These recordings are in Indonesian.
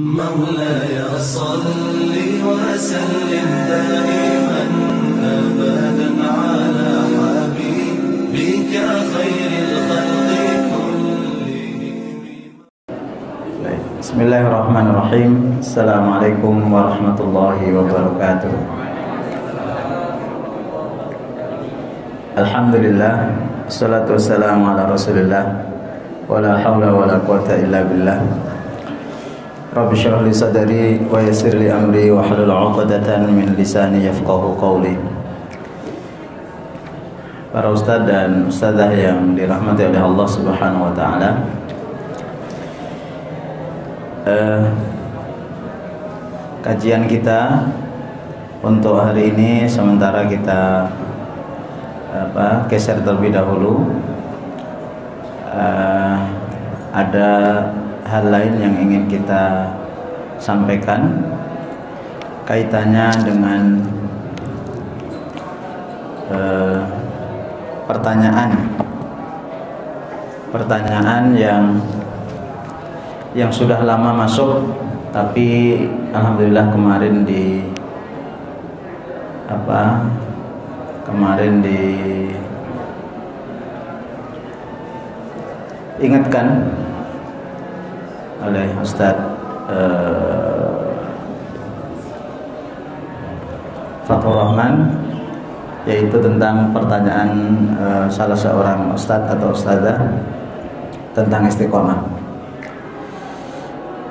مولاي صل وسلم دائما أبدا على حبيبك خير الخلق كلهم. Bismillahirrahmanirrahim. Assalamualaikum warahmatullahi wabarakatuh. Alhamdulillah, assalatu wassalamu ala rasulillah, wala hawla wala quwata illa billah. Rabbi syrah li sadri wa yassir li amri wa hlul 'uqdatan min lisani yafqahu qawli. Para ustaz dan ustazah yang dirahmati oleh Allah Subhanahu wa taala, kajian kita untuk hari ini sementara kita geser terlebih dahulu. Ada hal lain yang ingin kita sampaikan kaitannya dengan pertanyaan yang sudah lama masuk, tapi alhamdulillah kemarin diingatkan oleh Ustadz Fathur Rahman, yaitu tentang pertanyaan salah seorang ustadz atau ustazah tentang istiqomah.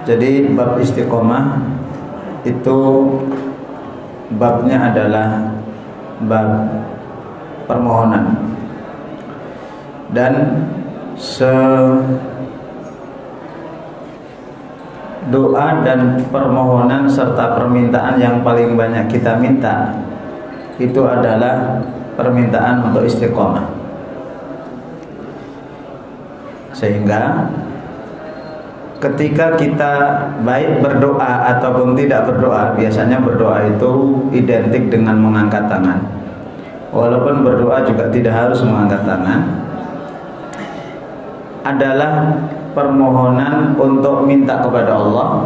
Jadi bab istiqomah itu babnya adalah bab permohonan, dan doa dan permohonan serta permintaan yang paling banyak kita minta itu adalah permintaan untuk istiqomah. Sehingga ketika kita baik berdoa ataupun tidak berdoa, biasanya berdoa itu identik dengan mengangkat tangan. Walaupun berdoa juga tidak harus mengangkat tangan, adalah permohonan untuk minta kepada Allah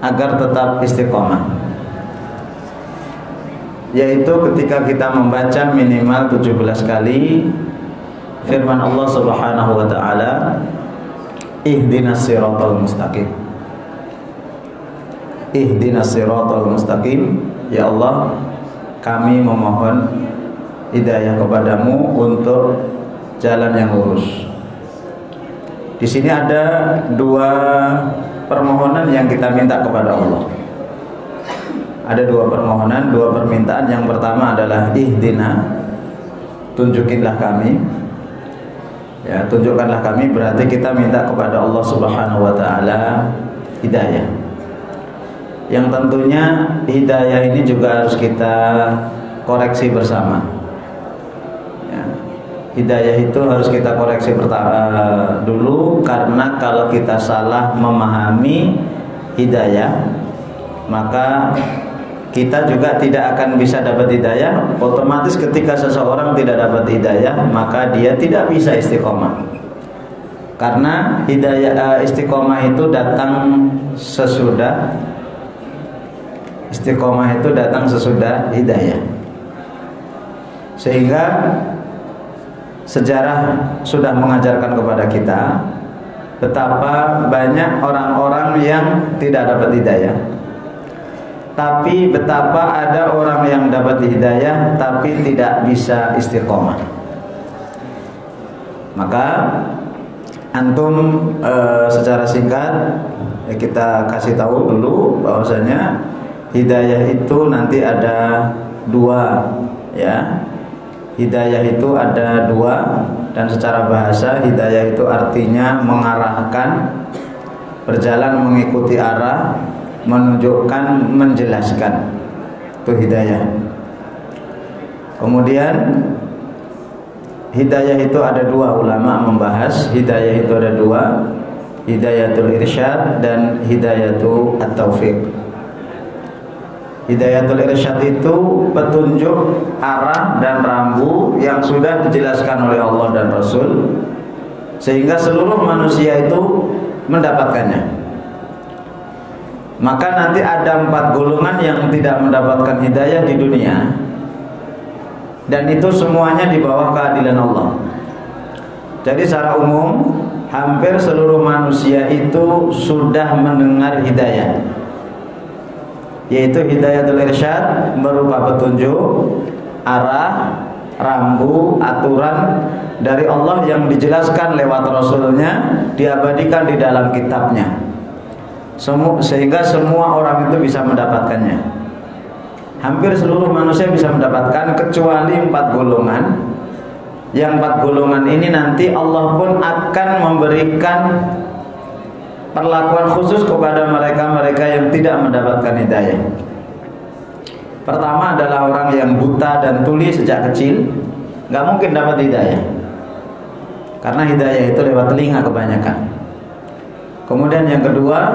agar tetap istiqomah, yaitu ketika kita membaca minimal 17 kali firman Allah Subhanahu wa taala, ihdinas siratal mustaqim. Ihdinas siratal mustaqim, ya Allah, kami memohon hidayah kepadamu untuk jalan yang lurus. Di sini ada dua permohonan yang kita minta kepada Allah. Ada dua permohonan, dua permintaan. Yang pertama adalah ihdina, tunjukinlah kami. Ya, tunjukkanlah kami, berarti kita minta kepada Allah Subhanahu wa taala hidayah. Yang tentunya hidayah ini juga harus kita koreksi bersama. Hidayah itu harus kita koreksi dulu, karena kalau kita salah memahami hidayah, maka kita juga tidak akan bisa dapat hidayah. Otomatis ketika seseorang tidak dapat hidayah, maka dia tidak bisa istiqomah. Karena hidayah istiqomah itu datang sesudah hidayah. Sehingga sejarah sudah mengajarkan kepada kita betapa banyak orang-orang yang tidak dapat hidayah, tapi betapa ada orang yang dapat hidayah tapi tidak bisa istiqomah. Maka antum secara singkat kita kasih tahu dulu bahwasanya hidayah itu nanti ada dua, ya. Hidayah itu ada dua, dan secara bahasa hidayah itu artinya mengarahkan, berjalan mengikuti arah, menunjukkan, menjelaskan. Itu hidayah. Kemudian hidayah itu ada dua, ulama membahas hidayah itu ada dua, hidayatul irsyad dan hidayatul at-taufiq. Hidayatul irsyad itu petunjuk arah dan rambu yang sudah dijelaskan oleh Allah dan Rasul, sehingga seluruh manusia itu mendapatkannya. maka nanti ada 4 golongan yang tidak mendapatkan hidayah di dunia, dan itu semuanya di bawah keadilan Allah. Jadi secara umum hampir seluruh manusia itu sudah mendengar hidayah, yaitu hidayatul irsyad, berupa petunjuk, arah, rambu, aturan dari Allah yang dijelaskan lewat Rasulnya, diabadikan di dalam kitabnya, sehingga semua orang itu bisa mendapatkannya. Hampir seluruh manusia bisa mendapatkan, kecuali 4 golongan. Yang 4 golongan ini nanti Allah pun akan memberikan perlakuan khusus kepada mereka-mereka yang tidak mendapatkan hidayah. Pertama adalah orang yang buta dan tuli sejak kecil, nggak mungkin dapat hidayah, karena hidayah itu lewat telinga kebanyakan. Kemudian yang kedua,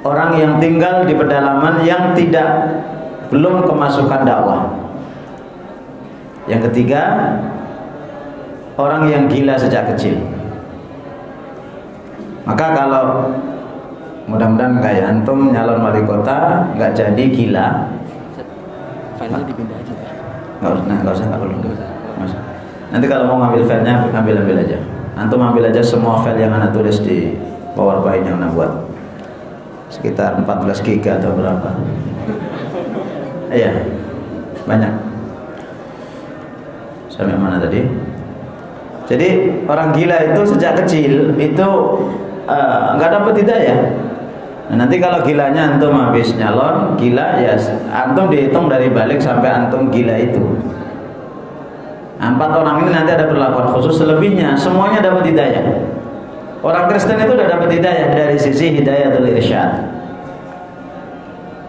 orang yang tinggal di pedalaman yang belum kemasukan dakwah. Yang ketiga, orang yang gila sejak kecil. Maka kalau mudah-mudahan kayak antum nyalon wali kota nggak jadi gila, filenya dipindah aja. nggak usah, nggak perlu. Nanti kalau mau ngambil filenya, ambil aja. Antum ambil aja semua file yang anda tulis di PowerPoint yang anda buat, sekitar 14 GB atau berapa. Iya, banyak. Sampai mana tadi? Jadi orang gila itu sejak kecil itu nggak dapat hidayah. Nah, nanti kalau gilanya antum habis nyalon gila, ya antum dihitung dari balik sampai antum gila itu. 4 orang ini nanti ada perlakuan khusus, selebihnya semuanya dapat hidayah. Orang Kristen itu udah dapat hidayah dari sisi hidayatul irsyad.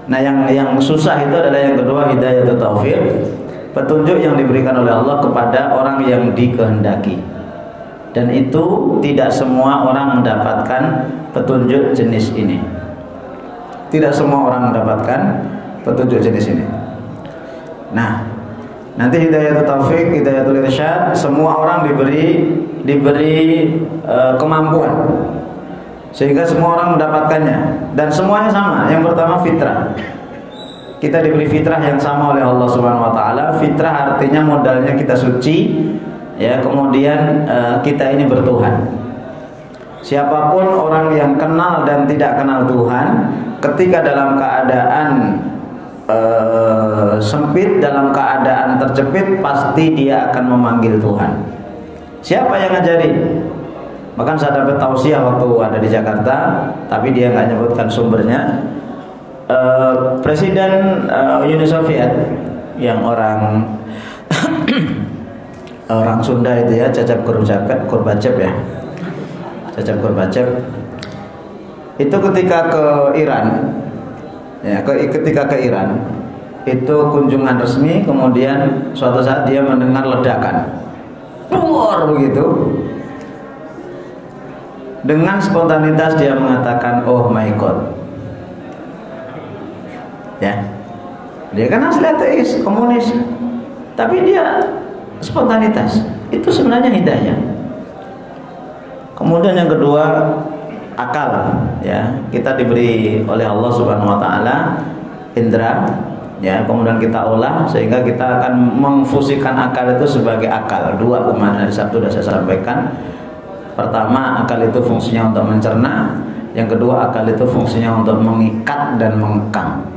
Nah, yang susah itu adalah yang kedua, hidayatul taufiq, petunjuk yang diberikan oleh Allah kepada orang yang dikehendaki. Dan itu tidak semua orang mendapatkan petunjuk jenis ini. Tidak semua orang mendapatkan petunjuk jenis ini. Nah, nanti hidayatul taufiq, hidayatul irsyad, semua orang diberi kemampuan, sehingga semua orang mendapatkannya, dan semuanya sama. Yang pertama, fitrah. Kita diberi fitrah yang sama oleh Allah Subhanahu wa taala. Fitrah artinya modalnya kita suci, ya, kemudian kita ini bertuhan. Siapapun orang yang kenal dan tidak kenal Tuhan, ketika dalam keadaan sempit, dalam keadaan terjepit, pasti dia akan memanggil Tuhan. Siapa yang ngajarin? Bahkan saya dapat tausiah waktu ada di Jakarta, tapi dia nggak nyebutkan sumbernya. Presiden Uni Soviet yang orang orang Sunda itu ya, Cacap Gorbachev ya, Cacap Gorbachev itu ketika ke Iran, ya, ketika ke Iran itu kunjungan resmi, kemudian suatu saat dia mendengar ledakan, luar begitu. Dengan spontanitas dia mengatakan, "Oh my God." Ya, dia kan asli ateis, komunis, tapi dia spontanitas. Itu sebenarnya hidayah. Kemudian yang kedua, akal, ya, kita diberi oleh Allah Subhanahu wa taala indra, ya, kemudian kita olah sehingga kita akan memfusikan akal itu sebagai akal. 2 kemarin hari Sabtu sudah saya sampaikan. Pertama, akal itu fungsinya untuk mencerna. Yang kedua, akal itu fungsinya untuk mengikat dan mengekang.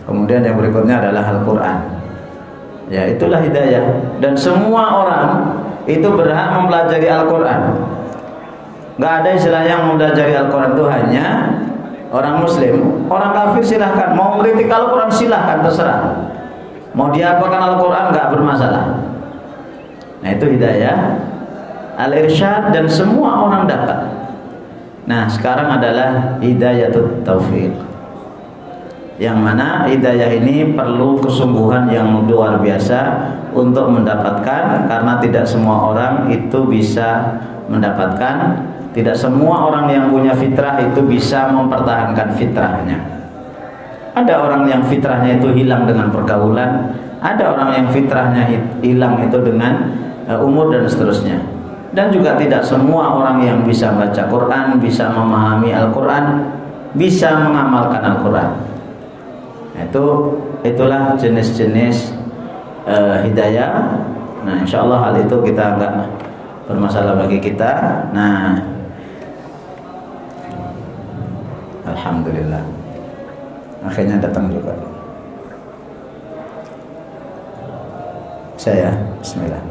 Kemudian yang berikutnya adalah Al-Quran. Ya, itulah hidayah. Dan semua orang itu berhak mempelajari Al-Quran. Gak ada istilah yang mempelajari Al-Quran itu hanya orang Muslim. Orang kafir silahkan, mau mengkritik Al-Quran silahkan, terserah. Mau diapakan Al-Quran gak bermasalah. Nah, itu hidayah al-irsyad, dan semua orang dapat. Nah, sekarang adalah hidayatul taufiq, yang mana hidayah ini perlu kesungguhan yang luar biasa untuk mendapatkan, karena tidak semua orang itu bisa mendapatkan. Tidak semua orang yang punya fitrah itu bisa mempertahankan fitrahnya. Ada orang yang fitrahnya itu hilang dengan pergaulan, ada orang yang fitrahnya hilang itu dengan umur dan seterusnya. Dan juga tidak semua orang yang bisa baca Quran, bisa memahami Al-Quran, bisa mengamalkan Al-Quran. Itulah jenis-jenis hidayah. Nah, insya Allah hal itu kita enggak bermasalah bagi kita. Nah, alhamdulillah, akhirnya datang juga. Saya, bismillah.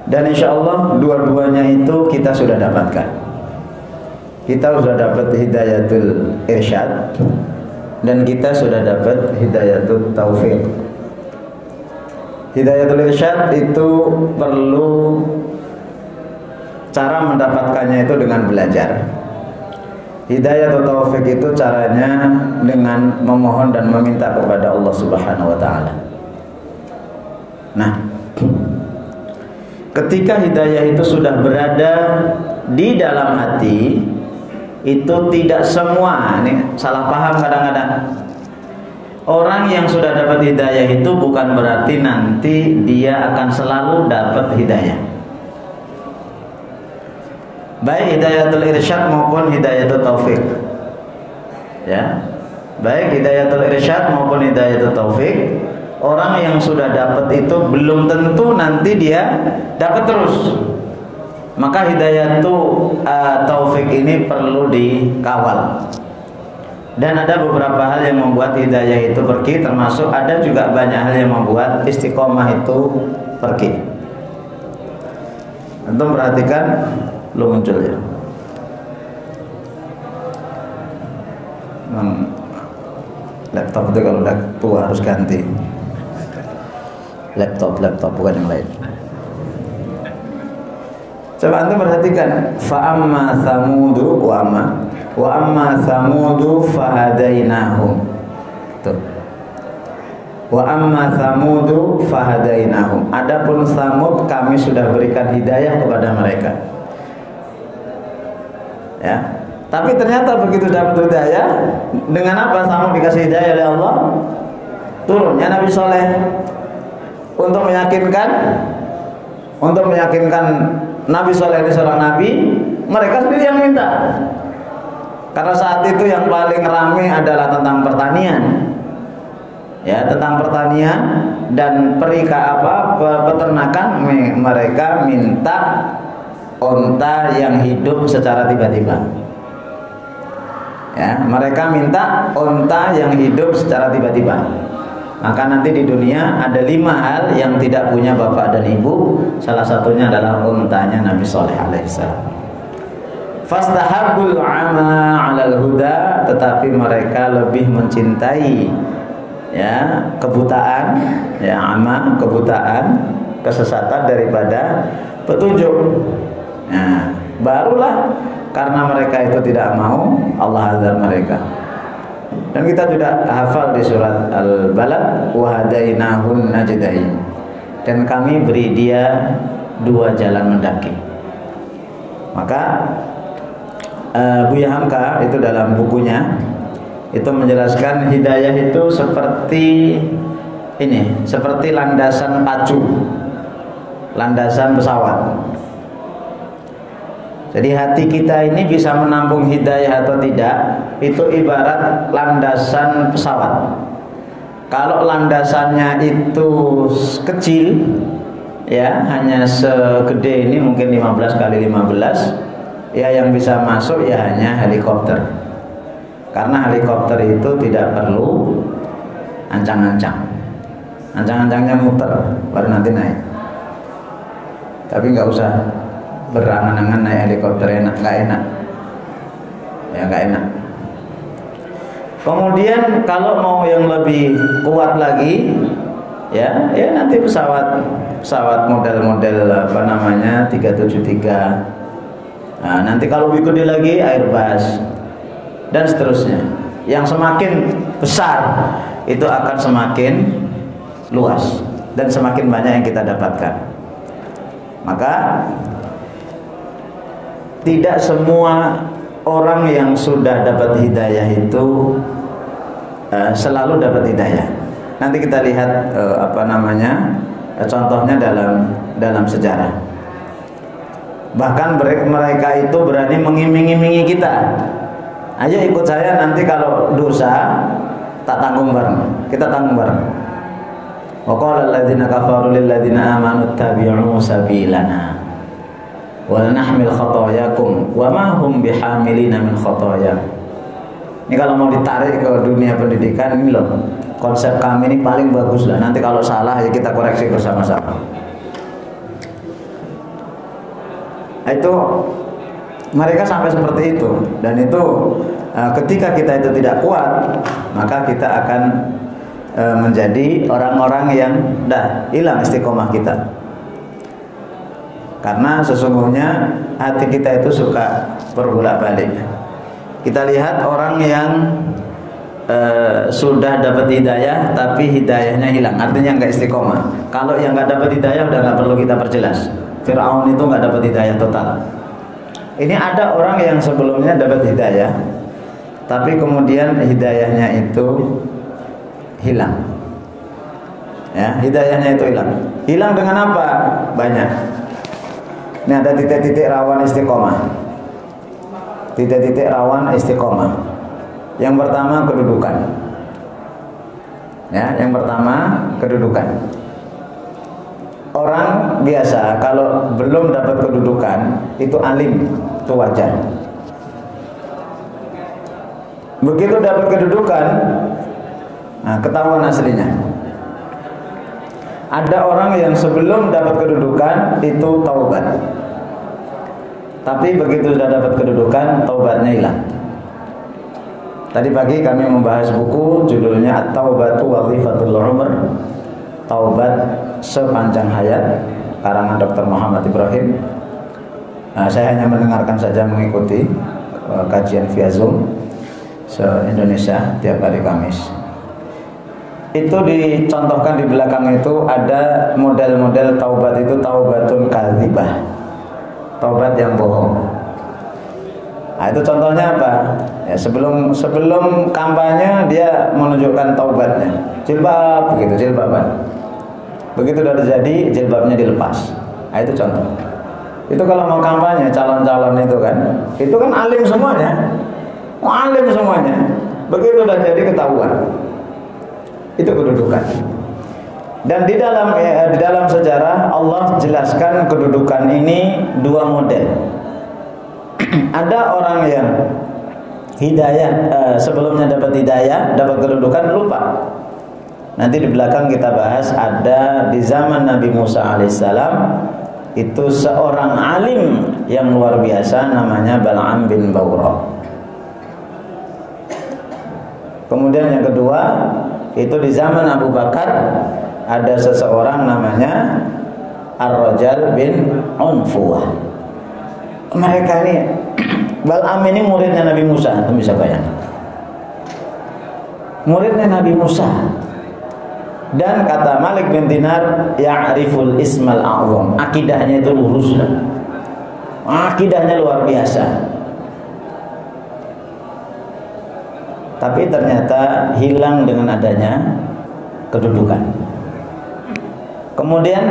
Dan insya Allah dua-duanya itu kita sudah dapatkan. Kita sudah dapat hidayatul irsyad dan kita sudah dapat hidayatul taufik. Hidayatul irsyad itu perlu cara mendapatkannya itu dengan belajar. Hidayatul taufik itu caranya dengan memohon dan meminta kepada Allah Subhanahu wa taala. Nah, ketika hidayah itu sudah berada di dalam hati, itu tidak semua, ini salah paham kadang-kadang. Orang yang sudah dapat hidayah itu bukan berarti nanti dia akan selalu dapat hidayah. Baik hidayatul irsyad maupun hidayatul taufik. Ya. Baik hidayatul irsyad maupun hidayatul taufik, orang yang sudah dapat itu belum tentu nanti dia dapat terus. Maka hidayatul taufik ini perlu dikawal. Dan ada beberapa hal yang membuat hidayah itu pergi, termasuk ada juga banyak hal yang membuat istiqomah itu pergi. Antum perhatikan, lu muncul ya. Laptop itu kalau udah tua harus ganti. Laptop bukan yang lain. Coba antum perhatikan, fa amma samudu wa amma samudu fahadainahum. Tuh. Wa amma samudu fahadainahum. Adapun Samud kami sudah berikan hidayah kepada mereka. Ya. Tapi ternyata begitu dapat hidayah, dengan apa Samud dikasih hidayah oleh Allah? Turunnya Nabi Soleh untuk meyakinkan Nabi Soleh ini seorang nabi, mereka sendiri yang minta. Karena saat itu yang paling ramai adalah tentang pertanian, ya, tentang pertanian dan peternakan. Mereka minta unta yang hidup secara tiba-tiba. Ya, mereka minta unta yang hidup secara tiba-tiba. Maka nanti di dunia ada 5 hal yang tidak punya bapak dan ibu. Salah satunya adalah untanya Nabi Saleh alaihissalam. Fastahabbul ama 'alal huda, tetapi mereka lebih mencintai ya kebutaan, ya ama, kebutaan, kesesatan daripada petunjuk. Nah, barulah karena mereka itu tidak mau, Allah azab mereka. Dan kita sudah hafal di surat Al-Balad, wa hadainahun najdain, dan kami beri dia 2 jalan mendaki. Maka Buya Hamka itu dalam bukunya itu menjelaskan hidayah itu seperti ini, seperti landasan pacu, landasan pesawat. Jadi hati kita ini bisa menampung hidayah atau tidak, itu ibarat landasan pesawat. Kalau landasannya itu kecil, ya hanya segede ini, mungkin 15 kali 15, ya yang bisa masuk ya hanya helikopter. Karena helikopter itu tidak perlu ancang-ancang, ancang-ancangnya muter baru nanti naik. Tapi nggak usah berangan-angan naik helikopter, nggak enak, ya nggak enak. Kemudian kalau mau yang lebih kuat lagi, ya nanti pesawat model-model 373. Nah, nanti kalau lebih gede lagi Airbus dan seterusnya. Yang semakin besar itu akan semakin luas dan semakin banyak yang kita dapatkan. Maka tidak semua orang yang sudah dapat hidayah itu selalu dapat hidayah. Nanti kita lihat contohnya dalam sejarah. Bahkan mereka itu berani mengiming-imingi kita. Ayo ikut saya, nanti kalau dosa tak tanggung bareng, kita tanggung bareng. Wa qala alladziina kafaru lil ladziina aamanu ittabi'u sabilana wa nahmil khatayakum wa ma hum bihamilina min khataya. Ini kalau mau ditarik ke dunia pendidikan, ini loh konsep kami ini paling bagus lah. Nanti kalau salah ya kita koreksi bersama-sama. Itu mereka sampai seperti itu, dan itu ketika kita itu tidak kuat, maka kita akan menjadi orang-orang yang dah hilang istiqomah kita. Karena sesungguhnya hati kita itu suka berbolak-balik. Kita lihat orang yang sudah dapat hidayah tapi hidayahnya hilang, artinya nggak istiqomah. Kalau yang nggak dapat hidayah udah nggak perlu kita perjelas. Fir'aun itu nggak dapat hidayah total. Ini ada orang yang sebelumnya dapat hidayah, tapi kemudian hidayahnya itu hilang. Ya, hidayahnya itu hilang. Hilang dengan apa? Banyak. Ini ada titik-titik rawan istiqomah. Titik-titik rawan istiqomah. Yang pertama kedudukan. Ya, yang pertama kedudukan. Orang biasa kalau belum dapat kedudukan itu alim, itu wajar. Begitu dapat kedudukan, nah, ketahuan aslinya. Ada orang yang sebelum dapat kedudukan itu taubat, tapi begitu sudah dapat kedudukan, taubatnya hilang. Tadi pagi kami membahas buku judulnya At-Taubatu Wazifatul Umr, Taubat Sepanjang Hayat, karangan Dr. Muhammad Ibrahim. Nah, saya hanya mendengarkan saja, mengikuti kajian via Zoom se-Indonesia tiap hari Kamis. Itu dicontohkan di belakang itu ada model-model taubat itu taubatun kadzibah, taubat yang bohong. Nah, itu contohnya apa? Ya, sebelum kampanye dia menunjukkan taubatnya, jilbab begitu, jilbaban. Begitu sudah terjadi, jilbabnya dilepas. Nah, itu contoh. Itu kalau mau kampanye calon-calon itu kan alim semuanya, alim semuanya. Begitu sudah jadi ketahuan. Itu kedudukan. Dan di dalam sejarah Allah jelaskan kedudukan ini dua model. Ada orang yang hidayah sebelumnya dapat hidayah, dapat kedudukan, lupa. Nanti di belakang kita bahas, ada di zaman Nabi Musa alaihissalam itu seorang alim yang luar biasa namanya Bal'am bin Bawra. Kemudian yang kedua itu di zaman Abu Bakar ada seseorang namanya Ar-Rajal bin Unfuwah. Mereka ini, Bal'am ini muridnya Nabi Musa, itu bisa bayangkan. Muridnya Nabi Musa. Dan kata Malik bin Dinar, ya'riful ismal a'zam. Akidahnya itu lurus. Akidahnya luar biasa. Tapi ternyata hilang dengan adanya kedudukan. Kemudian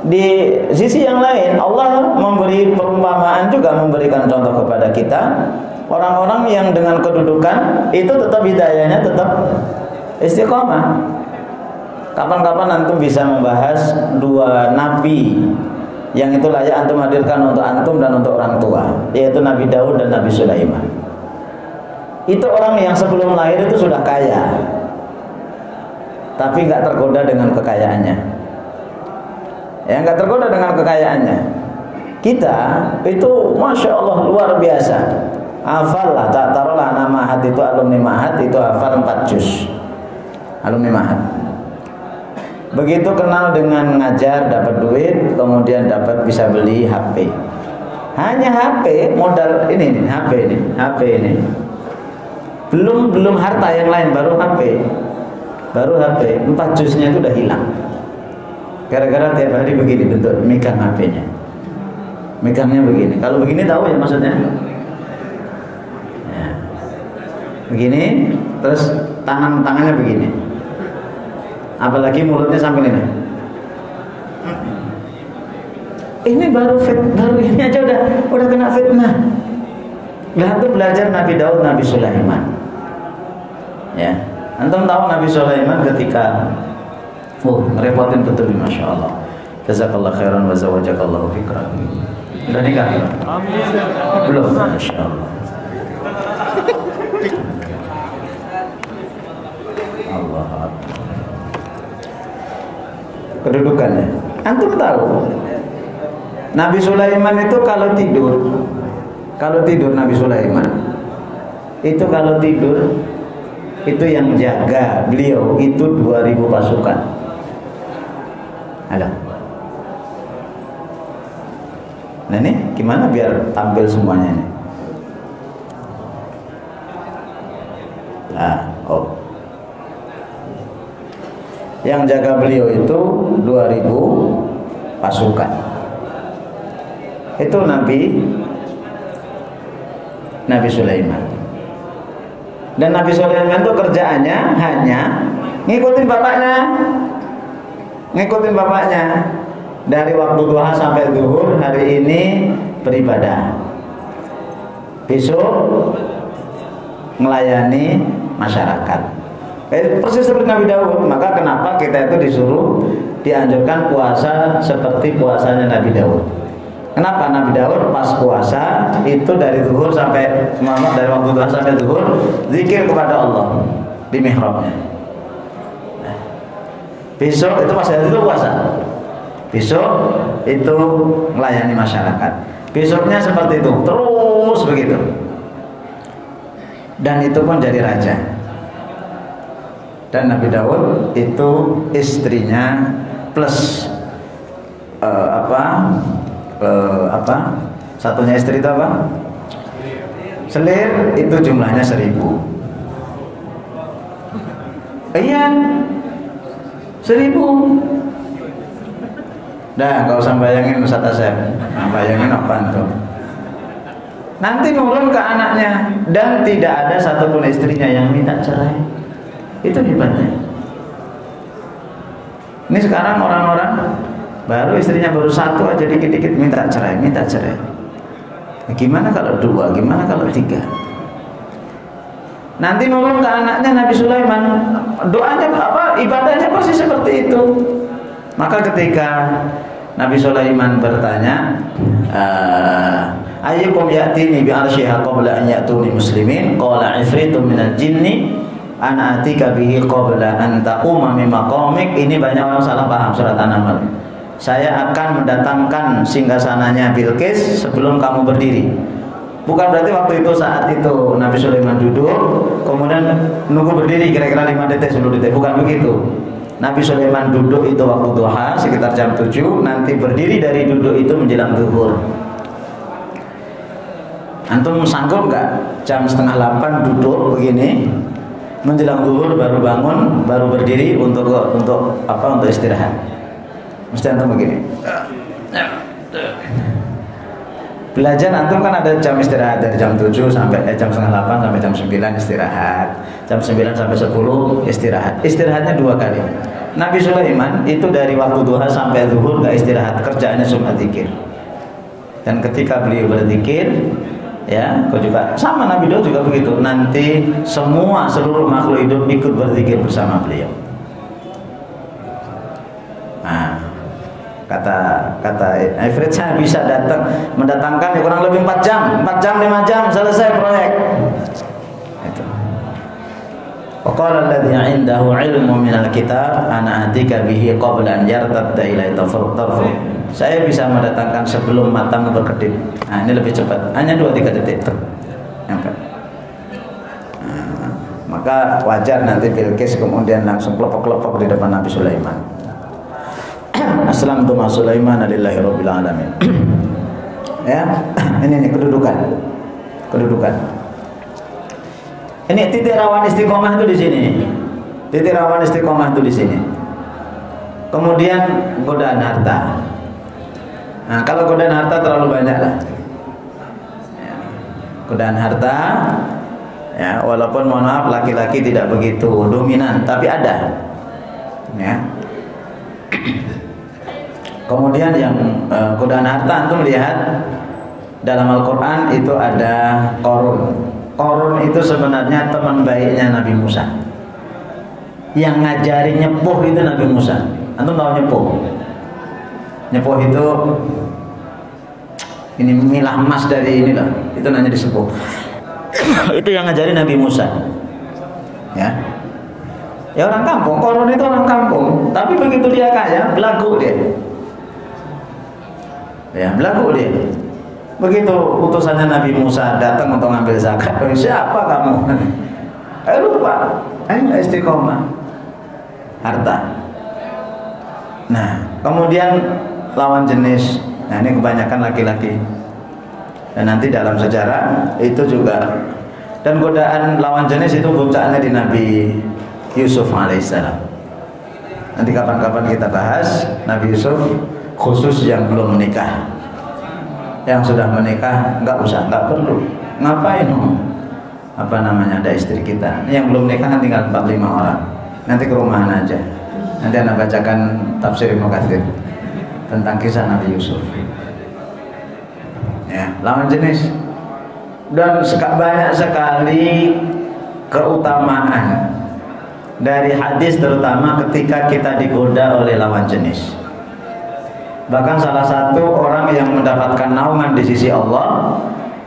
di sisi yang lain Allah memberi perumpamaan, juga memberikan contoh kepada kita. Orang-orang yang dengan kedudukan itu tetap hidayahnya tetap istiqomah. Kapan-kapan antum bisa membahas dua nabi yang itu layak antum hadirkan untuk antum dan untuk orang tua, yaitu Nabi Daud dan Nabi Sulaiman. Itu orang yang sebelum lahir itu sudah kaya, tapi nggak tergoda dengan kekayaannya. Ya, nggak tergoda dengan kekayaannya. Kita itu Masya Allah luar biasa. Hafal lah, taruhlah nama Mahat itu alumni Mahat itu hafal 4 juz. Alumni Mahat. Begitu kenal dengan ngajar, dapat duit, kemudian dapat bisa beli HP. Hanya HP, modal ini HP ini. Belum harta yang lain, baru HP. 4 juznya itu udah hilang. Gara-gara tiap hari begini bentuk megang HP-nya. Megangnya begini. Kalau begini tahu ya maksudnya? Ya. Begini, terus tangannya begini. Apalagi mulutnya sampai ini. Ini baru ini aja udah kena fitnah. Antum belajar Nabi Daud, Nabi Sulaiman. Ya, antum tahu Nabi Sulaiman ketika ngerepotin betul, masya Allah. Jazakallah khairan wa zawajakallahu fikra. Udah nikah? Amin. Belum, masya Allah. Allah. Kedudukannya. Antum tahu Nabi Sulaiman itu kalau tidur Nabi Sulaiman itu kalau tidur itu yang jaga beliau itu 2000 pasukan. Ada. Nah ini gimana biar tampil semuanya ini? Yang jaga beliau itu 2000 pasukan. Itu Nabi Sulaiman. Dan Nabi Sulaiman itu kerjaannya hanya ngikutin bapaknya. Dari waktu duha sampai zuhur, hari ini beribadah, besok melayani masyarakat. Persis seperti Nabi Daud. Maka kenapa kita itu disuruh dianjurkan puasa seperti puasanya Nabi Daud? Kenapa Nabi Daud pas puasa itu dari zuhur sampai dari waktu duha sampai zuhur zikir kepada Allah di mihrabnya. Nah, besok itu pas hari itu puasa. Besok itu melayani masyarakat. Besoknya seperti itu, terus begitu. Dan itu pun jadi raja. Dan Nabi Daud itu istrinya plus satunya istri itu apa? Selir, itu jumlahnya 1000. Iya, 1000. Dah, gak usah bayangin Ustaz Asep. Bayangin apa tuh? Nanti nurun ke anaknya dan tidak ada satupun istrinya yang minta cerai. Itu hebatnya. Ini sekarang orang-orang baru istrinya baru satu aja dikit-dikit minta cerai. Gimana kalau 2? Gimana kalau 3? Nanti nurun ke anaknya Nabi Sulaiman, doanya apa? Ibadahnya pasti seperti itu. Maka ketika Nabi Sulaiman bertanya, ayyukum ya'tini bi arsyiha qabla an ya'tuni muslimin, qala ifritun minal jinni ana atika bihi qabla an taquma min maqamik. Ini banyak orang salah paham surat An-Naml. Saya akan mendatangkan singgasananya Bilqis sebelum kamu berdiri. Bukan berarti waktu itu saat itu Nabi Sulaiman duduk kemudian nunggu berdiri kira-kira 5 detik 10 detik, bukan begitu. Nabi Sulaiman duduk itu waktu duha sekitar jam 7, nanti berdiri dari duduk itu menjelang zuhur. Antum sanggup nggak jam 7:30 duduk begini, menjelang zuhur baru bangun, baru berdiri untuk istirahat? Mesti antum begini. Belajar antum kan ada jam istirahat dari jam 7 sampai jam 7:30 sampai jam 9 istirahat. Jam 9 sampai 10 istirahat. Istirahatnya 2 kali. Nabi Sulaiman itu dari waktu duha sampai zuhur gak istirahat, kerjaannya cuma zikir. Dan ketika beliau berzikir, ya, kau juga sama Nabi Daud juga begitu. Nanti seluruh makhluk hidup ikut berzikir bersama beliau. Nah, kata Ifrit, saya bisa mendatangkan ya kurang lebih 4 jam 5 jam selesai proyek. Itu. Waqala alladhi 'indahu 'ilmu minal kitab ana atika bihi qabla an yartadda ilai tarfu. Saya bisa mendatangkan sebelum matamu berkedip. Nah, ini lebih cepat. Hanya 2-3 detik. Nyampe. Nah, maka wajar nanti Bilqis kemudian langsung kelepok-kelepok di depan Nabi Sulaiman. Aslamtu ma Sulaiman lillahi rabbil alamin. Ya, ini kedudukan. Ini titik rawan istiqomah itu di sini. Titik rawan istiqomah itu di sini. Kemudian godaan harta. Nah, kalau godaan harta terlalu banyak lah. Ya, godaan harta, ya, walaupun mohon maaf laki-laki tidak begitu dominan, tapi ada. Ya. Kemudian yang godaan harta, antum lihat dalam Al-Quran itu ada Qarun. Qarun itu sebenarnya teman baiknya Nabi Musa. Yang ngajari nyepuh itu Nabi Musa. Antum tahu nyepuh? Nyepuh itu ini milah emas dari inilah, itu namanya disepuh. Itu yang ngajari Nabi Musa. Ya. Ya orang kampung, Qarun itu orang kampung, tapi begitu dia kaya, belagu dia. Ya, belagu dia. Begitu utusannya Nabi Musa datang untuk ngambil zakat, siapa kamu? Lupa, istiqomah, harta. Nah, kemudian lawan jenis, nah ini kebanyakan laki-laki. Dan nanti dalam sejarah itu juga, dan godaan lawan jenis itu puncaknya di Nabi Yusuf alaihissalam. Nanti kapan-kapan kita bahas Nabi Yusuf, khusus yang belum menikah. Yang sudah menikah nggak usah, nggak perlu. Ngapain? Apa namanya, ada istri kita. Yang belum menikah kan tinggal 4-5 orang. Nanti ke rumahan aja. Nanti Anda bacakan tafsir Ibnu Katsir tentang kisah Nabi Yusuf. Ya, lawan jenis. Dan banyak sekali keutamaan dari hadis, terutama ketika kita digoda oleh lawan jenis. Bahkan salah satu orang yang mendapatkan naungan di sisi Allah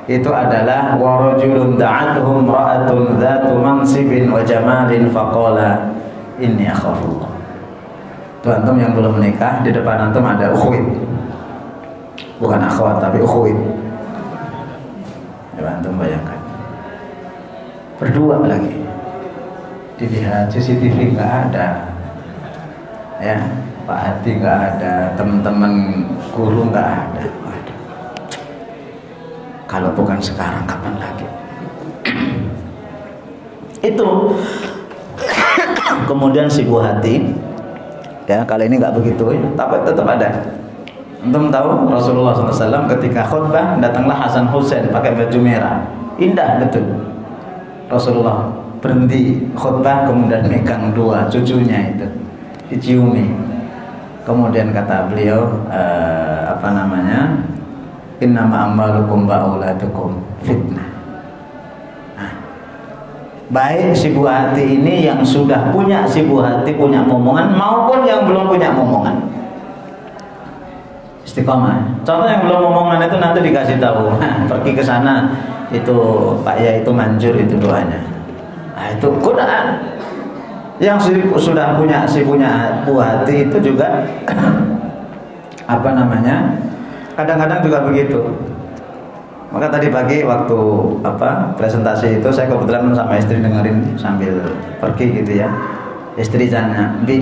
itu adalah warajulun da'atuhum ra'atun dzatu mansibin wa jamalin faqala inni akhafullah. Tuh antum yang belum menikah, di depan antum ada ukhuwit. Bukan akhwat tapi ukhuwit. Coba antum bayangkan. Berdua lagi. Dilihat CCTV nggak ada. Ya, Pak Hati nggak ada, teman-teman guru nggak ada. Waduh. Kalau bukan sekarang kapan lagi? Itu. Kemudian si Bu Hati, ya kali ini nggak begitu, ya, tapi tetap ada. Antum tahu Rasulullah SAW ketika khutbah datanglah Hasan Husain pakai baju merah, indah betul. Rasulullah berhenti khutbah kemudian megang dua cucunya itu, diciumi. Kemudian kata beliau, innama amwalukum wa auladukum fitnah. Baik si Bu Hati ini yang sudah punya, si Bu Hati punya momongan maupun yang belum punya momongan. Istiqomah. Contoh yang belum momongan itu nanti dikasih tahu, pergi ke sana itu Pak Ya itu manjur itu doanya. Nah itu godaan. Yang sudah punya, si punya Bu Hati itu juga kadang-kadang juga begitu. Maka tadi pagi waktu presentasi itu saya kebetulan sama istri dengerin sambil pergi gitu ya. Istri tanya, "Bi,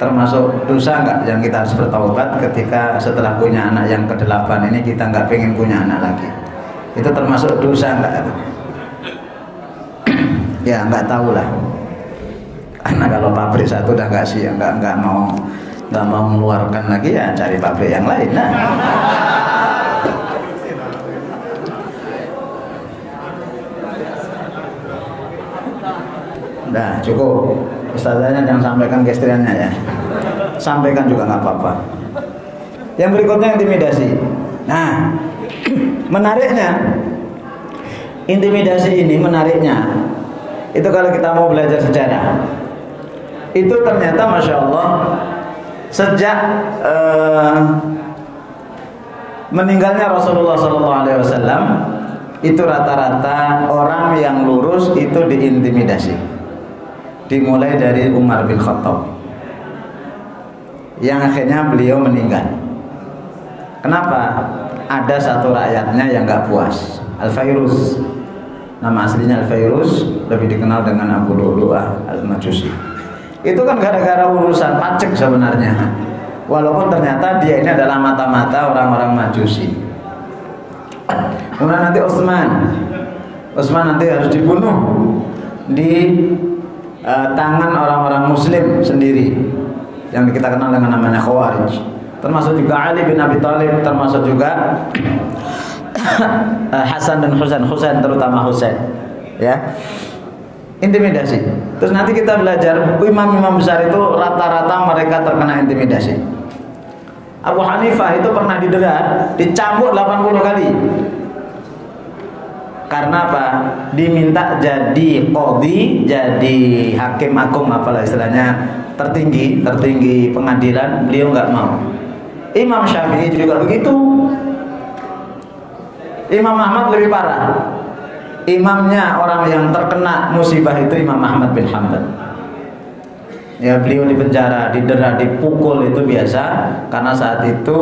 termasuk dosa nggak yang kita harus bertaubat ketika setelah punya anak yang ke-8 ini kita nggak pengen punya anak lagi? Itu termasuk dosa nggak?" Ya nggak tahu lah. Karena kalau pabrik satu udah nggak sih, nggak mau mengeluarkan lagi, ya cari pabrik yang lain. Nah cukup, ustazahnya jangan sampaikan ke istrinya ya, sampaikan juga nggak apa-apa. Yang berikutnya intimidasi. Nah menariknya, intimidasi ini menariknya itu kalau kita mau belajar sejarah itu ternyata Masya Allah sejak meninggalnya Rasulullah SAW itu rata-rata orang yang lurus itu diintimidasi. Dimulai dari Umar bin Khattab yang akhirnya beliau meninggal. Kenapa? Ada satu rakyatnya yang gak puas, Al-Fairuz. Nama aslinya Al-Fairuz, lebih dikenal dengan Abu Lu'lu'ah Al-Majusi. Itu kan gara-gara urusan pajak sebenarnya. Walaupun ternyata dia ini adalah mata-mata orang-orang Majusi. Kemudian nanti Utsman nanti harus dibunuh di tangan orang-orang Muslim sendiri yang kita kenal dengan namanya Khawarij. Termasuk juga Ali bin Abi Thalib, termasuk juga Hasan dan Husain, terutama Husain. Ya, intimidasi. Terus nanti kita belajar imam-imam besar itu rata-rata mereka terkena intimidasi. Abu Hanifah itu pernah didera, dicambuk 80 kali. Karena apa? Diminta jadi qadhi, jadi hakim agung, apalah istilahnya, tertinggi pengadilan, beliau nggak mau. Imam Syafi'i juga begitu. Imam Ahmad lebih parah. Imamnya orang yang terkena musibah itu Imam Ahmad bin Hanbal. Ya, beliau dipenjara, didera, dipukul itu biasa karena saat itu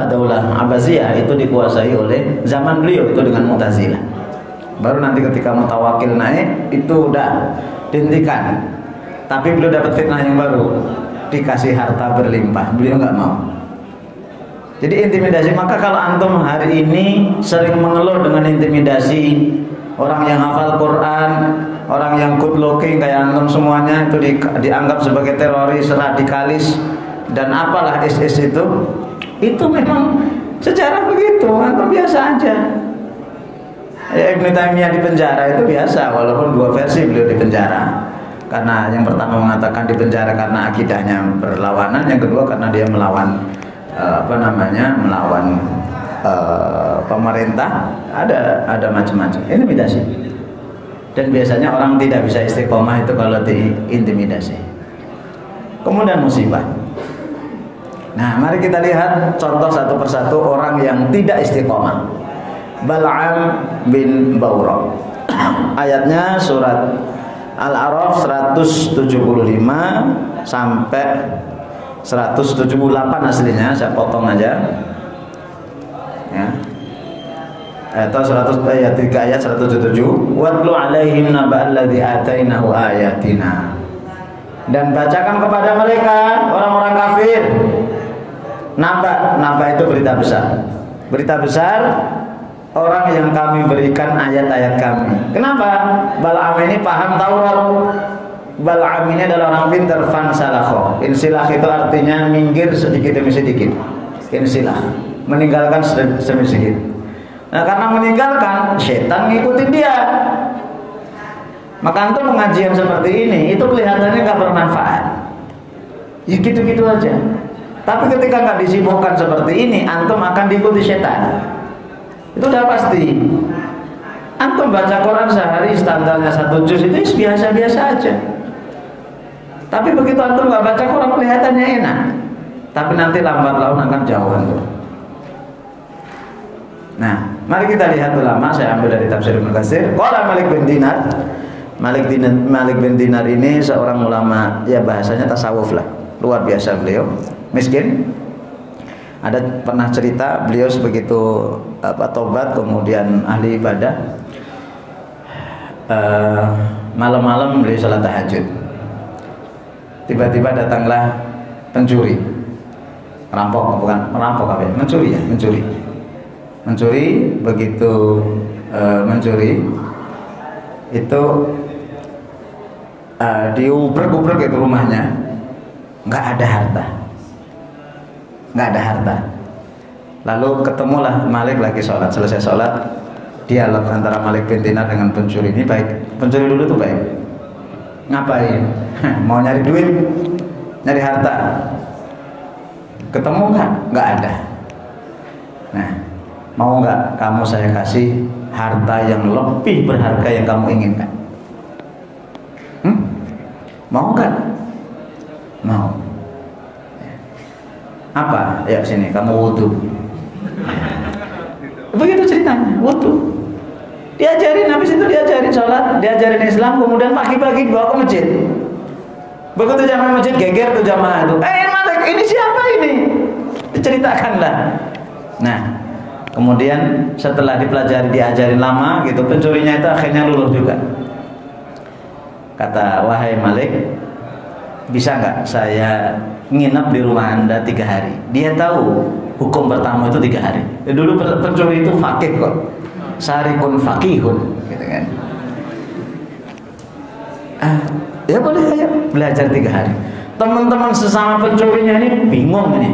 Daulah Abbasiyah itu dikuasai oleh zaman beliau itu dengan Mu'tazilah. Baru nanti ketika Mutawakil naik itu udah dihentikan. Tapi beliau dapat fitnah yang baru, dikasih harta berlimpah, beliau nggak mau. Jadi intimidasi. Maka kalau antum hari ini sering mengeluh dengan intimidasi, orang yang hafal Quran, orang yang good looking kayak antum semuanya itu dianggap sebagai teroris, radikalis, dan apalah SS itu memang sejarah begitu. Antum biasa aja. Ya, Ibnu Taimiyah di penjara itu biasa, walaupun dua versi beliau di penjara. Karena yang pertama mengatakan di penjara karena akidahnya berlawanan, yang kedua karena dia melawan melawan pemerintah. Ada macam-macam intimidasi. Dan biasanya orang tidak bisa istiqomah itu kalau diintimidasi. Kemudian musibah. Nah, mari kita lihat contoh satu persatu orang yang tidak istiqomah. Bal'am bin Bawra. Ayatnya surat Al-A'raf 175 sampai 178 aslinya, saya potong aja. Ya. Atau 3 ayat 177. Watlu alaihim naba'al ladzi atainahu ayatina. Dan bacakan kepada mereka orang-orang kafir. Naba itu berita besar. Berita besar orang yang kami berikan ayat-ayat kami. Kenapa? Bal'am ini paham Taurat. Bal'am ini adalah orang pintar. Fansalakho. Insilah itu artinya minggir sedikit demi sedikit. Insilah, meninggalkan sedemi sedikit. Nah, karena meninggalkan, setan ngikutin dia. Maka antum pengajian seperti ini itu kelihatannya nggak bermanfaat. Ya gitu-gitu aja. Tapi ketika nggak disibukkan seperti ini, antum akan diikuti setan. Itu udah pasti. Antum baca Quran sehari standarnya 1 juz itu biasa-biasa aja. Tapi begitu antum nggak baca Quran kelihatannya enak. Tapi nanti lambat laun akan jauh antum. Nah, mari kita lihat ulama. Saya ambil dari tafsir Ibnu Katsir. Qala Malik bin Dinar. Malik bin Dinar ini seorang ulama, ya bahasanya tasawuf lah. Luar biasa beliau. Miskin. Ada pernah cerita beliau sebegitu tobat kemudian ahli ibadah. Malam-malam beliau salat tahajud. Tiba-tiba datanglah pencuri. Merampok, bukan merampok apa ya? Mencuri ya, mencuri. Mencuri, begitu mencuri itu diubrek-ubrek itu rumahnya, nggak ada harta, nggak ada harta. Lalu ketemulah Malik lagi sholat. Selesai sholat, dialog antara Malik bin Dinar dengan pencuri ini baik. Pencuri dulu tuh baik. Ngapain? Mau nyari duit, nyari harta. Ketemu nggak? Nggak ada. Nah, mau nggak kamu saya kasih harta yang lebih berharga yang kamu inginkan? Mau nggak? Mau. Apa? Ya sini, kamu wudhu. Begitu ceritanya, wudhu. Diajarin, habis itu diajarin sholat, diajarin Islam, kemudian pagi-pagi dibawa ke masjid. Begitu jamaah masjid geger tuh jamaah itu. Malik, ini siapa ini? Diceritakanlah. Nah, kemudian setelah dipelajari, diajarin lama gitu, pencurinya itu akhirnya luluh juga. Kata, wahai Malik, bisa nggak saya nginep di rumah Anda 3 hari? Dia tahu hukum pertama itu 3 hari. Dulu pencuri itu fakih kok, syarikun fakihun, gitu kan. Ya boleh, ayo belajar 3 hari. Teman-teman sesama pencurinya ini bingung ini,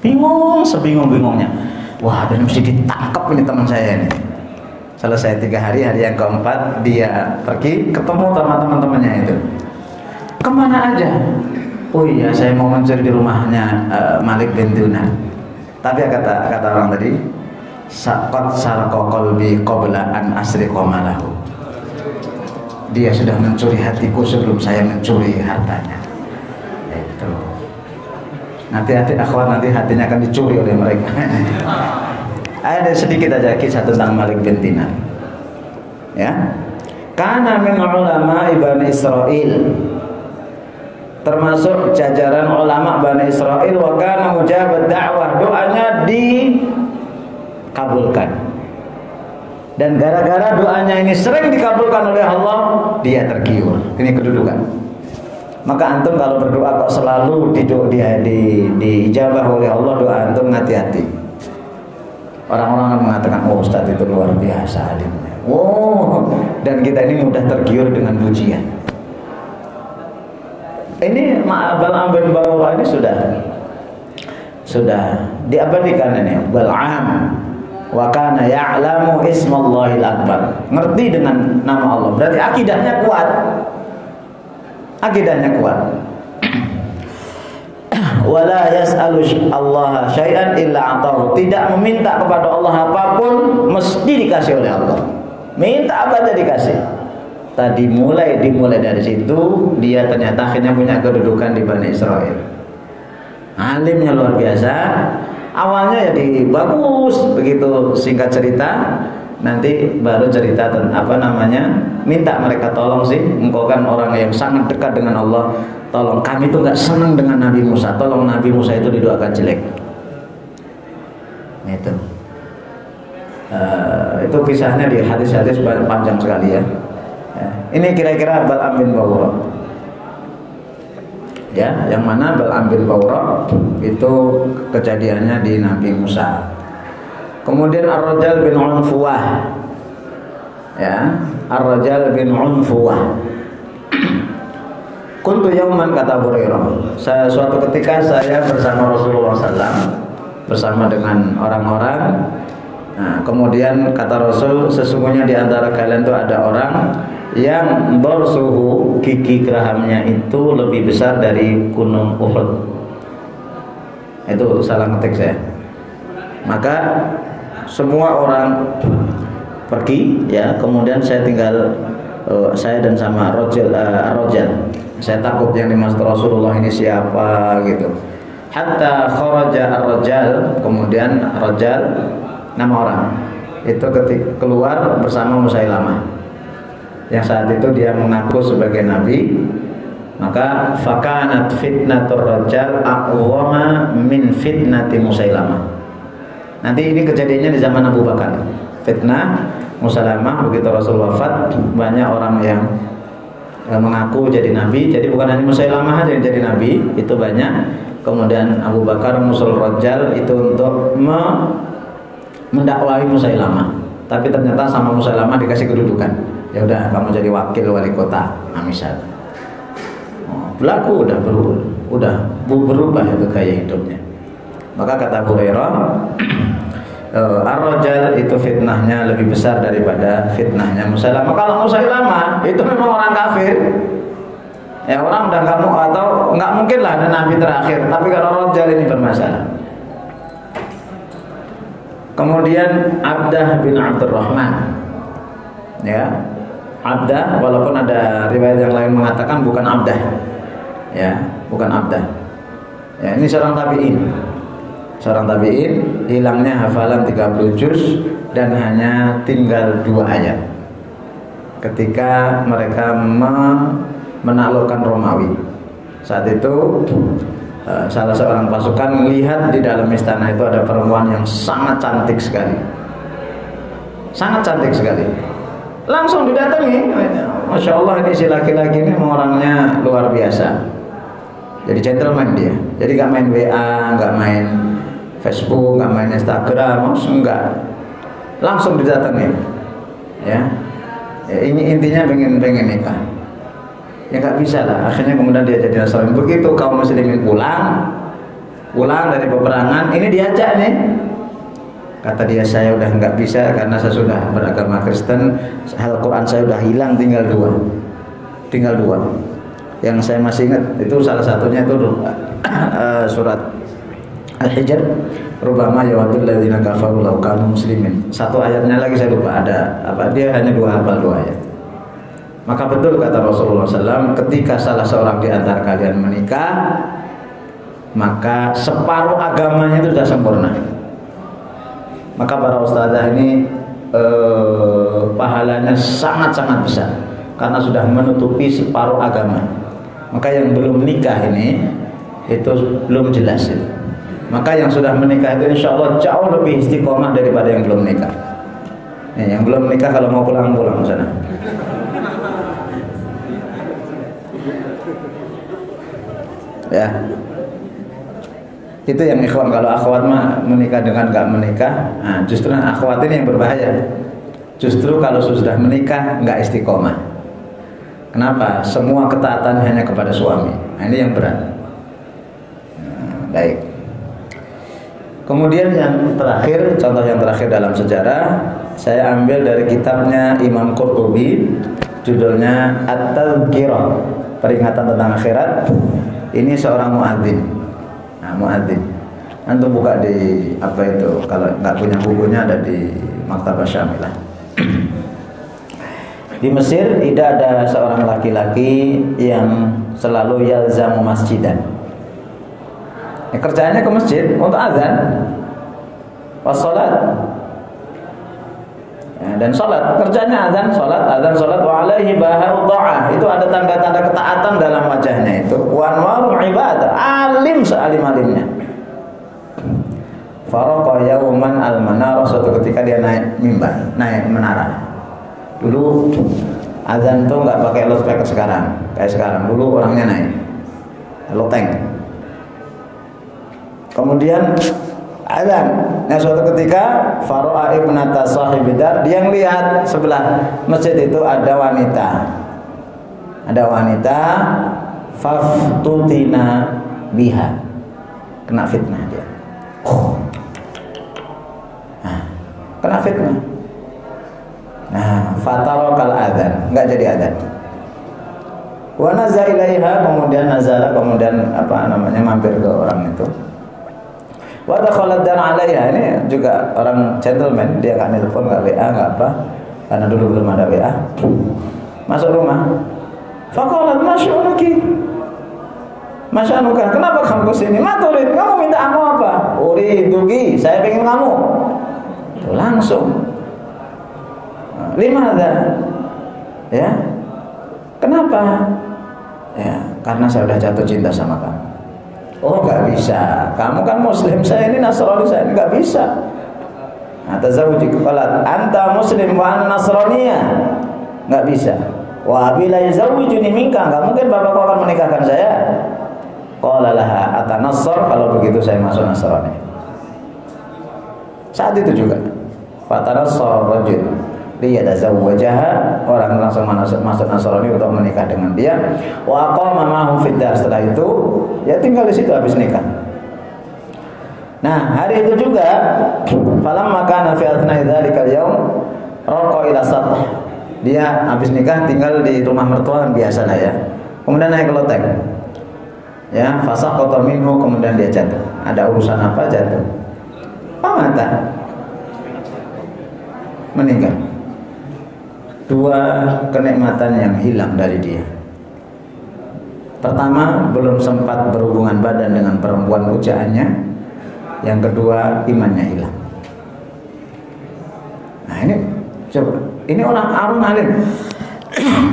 bingung sebingung-bingungnya. Wah, dan mesti ditangkap ini teman saya ini. Selesai 3 hari, hari yang keempat dia pergi ketemu sama teman-temannya itu. Kemana aja? oh iya saya mau mencuri di rumahnya Malik bin Dinar. Tapi kata orang tadi, saqat sarqa qalbi qabla an asriqa malahu. Dia sudah mencuri hatiku sebelum saya mencuri hartanya. Itu. Nanti akhwat nanti hatinya akan dicuri oleh mereka. Ada sedikit aja kisah tentang Malik bin Dinar. Ya. Kana min ulama Bani Israil. Termasuk jajaran ulama Bani Israil, wa kana mujabad da'wah, doanya dikabulkan. Dan gara-gara doanya ini sering dikabulkan oleh Allah, dia tergiur. Ini kedudukan. Maka antum kalau berdoa kok selalu diijabah oleh Allah doa antum, hati-hati. Orang-orang mengatakan, oh Ustaz itu luar biasa alimnya. Oh, dan kita ini mudah tergiur dengan pujian. Ini Bal'am bin Ba'urah ini sudah diabadikan ini. Bal'am wa kana ya'lamu ismallahil akbar, ngerti dengan nama Allah, berarti akidahnya kuat. Wala yas'alu Allah syai'an illa atahu, tidak meminta kepada Allah apapun mesti dikasih oleh Allah. Minta apa aja dikasih. Tadi dimulai dari situ, dia ternyata akhirnya punya kedudukan di Bani Israil. Alimnya luar biasa. Awalnya jadi bagus, begitu singkat cerita, nanti baru cerita tentang minta mereka tolong sih, engkau kan orang yang sangat dekat dengan Allah, tolong kami tuh nggak senang dengan Nabi Musa, tolong Nabi Musa itu didoakan jelek. Itu kisahnya di hadis-hadis panjang sekali ya. Ini kira-kira Bal'am bin Ba'urah. Ya, yang mana Bal'am bin Ba'urah itu kejadiannya di Nabi Musa. Kemudian Ar-Rajal bin Unfuwah. Ya, Ar-Rajal bin Unfuwah. Kuntu yauman, kata Hurairah, suatu ketika saya bersama Rasulullah SAW, bersama dengan orang-orang. Nah, kemudian kata Rasul, sesungguhnya di antara kalian itu ada orang yang dorsuhu, gigi gerahamnya itu lebih besar dari gunung Uhud. Itu salah ngetik saya. Maka semua orang pergi ya, kemudian saya tinggal saya dan sama Rajal. Saya takut yang dimaksud Rasulullah ini siapa gitu. Hatta kharaja ar-rajal, kemudian Rajal nama orang itu ketika keluar bersama Musailamah, yang saat itu dia mengaku sebagai nabi. Maka fakanat fitnatur rajal aqwama min fitnati Musailamah. Nanti ini kejadiannya di zaman Abu Bakar. Fitnah Musailamah, begitu Rasul wafat, banyak orang yang mengaku jadi nabi. Jadi bukan hanya Musailamah aja yang jadi nabi, itu banyak. Kemudian Abu Bakar musul rajal itu untuk mendakwahi Musailamah. Tapi ternyata sama Musailamah dikasih kedudukan. Ya udah, kamu jadi wakil wali kota, misal. Berlaku udah berubah itu gaya hidupnya. Maka kata Hurairah, Ar-Rajal itu fitnahnya lebih besar daripada fitnahnya Musailamah. Kalau Musailamah itu memang orang kafir, ya orang udah nggak mau, atau nggak mungkin lah ada nabi terakhir. Tapi kalau Rajal ini bermasalah. Kemudian Abdah bin Abdurrahman, ya, Abdah, walaupun ada riwayat yang lain mengatakan bukan Abdah, ya, bukan Abdah. Ya, ini seorang tabi'in. Seorang tabi'in, hilangnya hafalan 30 juz dan hanya tinggal 2 ayat. Ketika mereka menaklukkan Romawi, saat itu salah seorang pasukan melihat di dalam istana itu ada perempuan yang sangat cantik sekali, sangat cantik sekali. Langsung didatangi, Masya Allah, ini si laki-laki ini orangnya luar biasa. Jadi gentleman dia. Jadi gak main WA, gak main Facebook, gak main Instagram, enggak. Langsung didatangi. Ya, ini intinya pengen nikah. Ya nggak bisa lah. Akhirnya kemudian dia jadi Nasrani. Begitu kaum muslimin pulang dari peperangan, ini diajak nih. Kata dia, saya udah nggak bisa karena saya sudah beragama Kristen. Al-Quran saya udah hilang, tinggal dua. yang saya masih ingat itu salah satunya itu surat Al-Hijr, rubama yawadul ladzina kafaru law kanu muslimin. Satu ayatnya lagi saya lupa, ada apa, dia hanya hafal dua ayat. Maka betul kata Rasulullah SAW, ketika salah seorang di antara kalian menikah, maka separuh agamanya itu sudah sempurna. Maka para ustazah ini pahalanya sangat-sangat besar karena sudah menutupi separuh agama. Maka yang belum nikah ini itu belum jelas itu. Maka yang sudah menikah itu insya Allah jauh lebih istiqomah daripada yang belum nikah. Yang belum nikah kalau mau pulang sana. Ya, itu yang ikhwan. Kalau akhwat mah menikah dengan nggak menikah, nah, justru akhwat ini yang berbahaya. Justru kalau sudah menikah nggak istiqomah. Kenapa? Semua ketaatan hanya kepada suami. Nah, ini yang berat. Baik. Kemudian yang terakhir, contoh yang terakhir dalam sejarah, saya ambil dari kitabnya Imam Qurtubi, judulnya At-Tadhkirah, peringatan tentang akhirat. Ini seorang muadzin. Nah, muadzin. Antum buka di apa itu? Kalau nggak punya bukunya ada di Maktabah Syamilah. Di Mesir tidak ada seorang laki-laki yang selalu yalzamu masjidan. Kerjaannya ke masjid untuk azan, pas sholat, dan sholat. Kerjanya azan, sholat, wa alaihi baha'u ta'ah. Itu ada tanda-tanda ketaatan dalam wajahnya itu. Wa anwaru ibadah, alim sealim-alimnya. Faraqa yauman al-manara, suatu ketika dia naik mimbar, naik menara. Dulu azan tuh nggak pakai loudspeaker sekarang, kayak sekarang. Dulu orangnya naik loteng. Kemudian azan. Nah, suatu ketika Faro'a ibnata sahibidar, dia ngelihat sebelah masjid itu ada wanita. Ada wanita, faftutina biha, kena fitnah dia. Nah, kena fitnah. Nah, fatarokal adzan, enggak jadi adzan. Wa nazala ilaiha, kemudian mampir ke orang itu. Wa dakhalat dan 'alaiha, ini juga orang gentleman, dia enggak nelpon, enggak WA, enggak apa. Karena dulu belum ada WA. Masuk rumah. Faqalat masya'unuki. Masya'unuka, kenapa kamu kesini? Maturid, kamu minta kamu apa? Uriduki, saya pengen kamu. Langsung. Limadha? Ya. Kenapa? Ya, karena saya sudah jatuh cinta sama kamu. Oh, nggak bisa. Kamu kan Muslim, saya ini Nasrani, saya ini nggak bisa. Nah, tazawuji qalat anta Muslim wa ana Nasraniyah. Nggak bisa. Wa bila yazawwijuni minka, nggak mungkin bapakku akan menikahkan saya. Qala laha atanassar, kalau begitu saya masuk Nasrani. Saat itu juga fatanassar rajul liyatazawwajaha, orang langsung masuk Nasrani untuk menikah dengan dia. Wa aqama ma'ahu fid dar, setelah itu ya tinggal di situ habis nikah. Nah, hari itu juga falamma kana fi athna'i dzalikal yaum raqa ila sath. Dia habis nikah tinggal di rumah mertua kan biasa lah ya. Kemudian naik ke loteng. Ya, fasaqata minhu, kemudian dia jatuh. Ada urusan apa jatuh? Pamata. Meninggal. Dua kenikmatan yang hilang dari dia. Pertama, belum sempat berhubungan badan dengan perempuan pujaannya. Yang kedua, imannya hilang. Nah, ini coba, ini orang alim.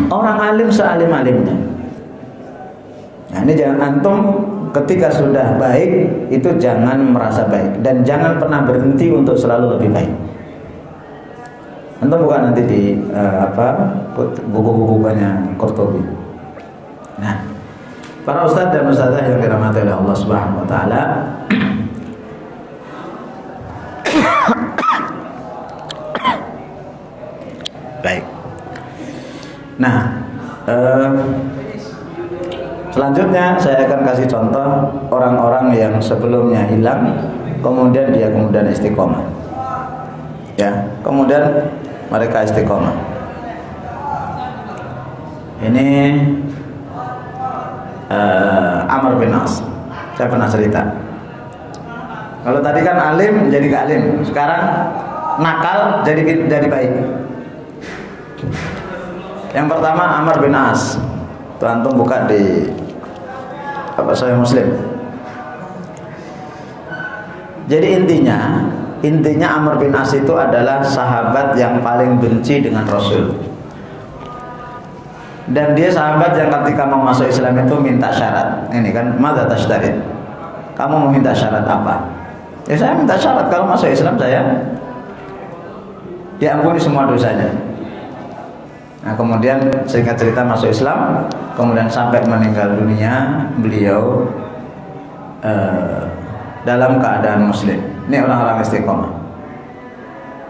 Orang alim sealim-alimnya. Nah, ini jangan antum ketika sudah baik itu jangan merasa baik dan jangan pernah berhenti untuk selalu lebih baik. Antum buka nanti di buku-bukunya Qurtubi. Nah, para ustadz dan ustadzah yang dirahmati oleh Allah Subhanahu wa taala, baik. Nah, selanjutnya saya akan kasih contoh orang-orang yang sebelumnya hilang, kemudian istiqomah. Ya, kemudian mereka istiqomah. Ini Amr bin As. Saya pernah cerita. Kalau tadi kan alim jadi gak alim, sekarang nakal jadi baik. Yang pertama Amr bin As. Tuh antum buka di Sahih Muslim. Jadi intinya Amr bin As itu adalah sahabat yang paling benci dengan Rasul. Dan dia sahabat yang ketika mau masuk Islam itu minta syarat. Ini kan, madza tashtarit? Kamu mau minta syarat apa? Ya saya minta syarat kalau masuk Islam saya diampuni semua dosanya. Nah kemudian singkat cerita masuk Islam, kemudian sampai meninggal dunia beliau dalam keadaan muslim. Ini orang-orang istiqomah.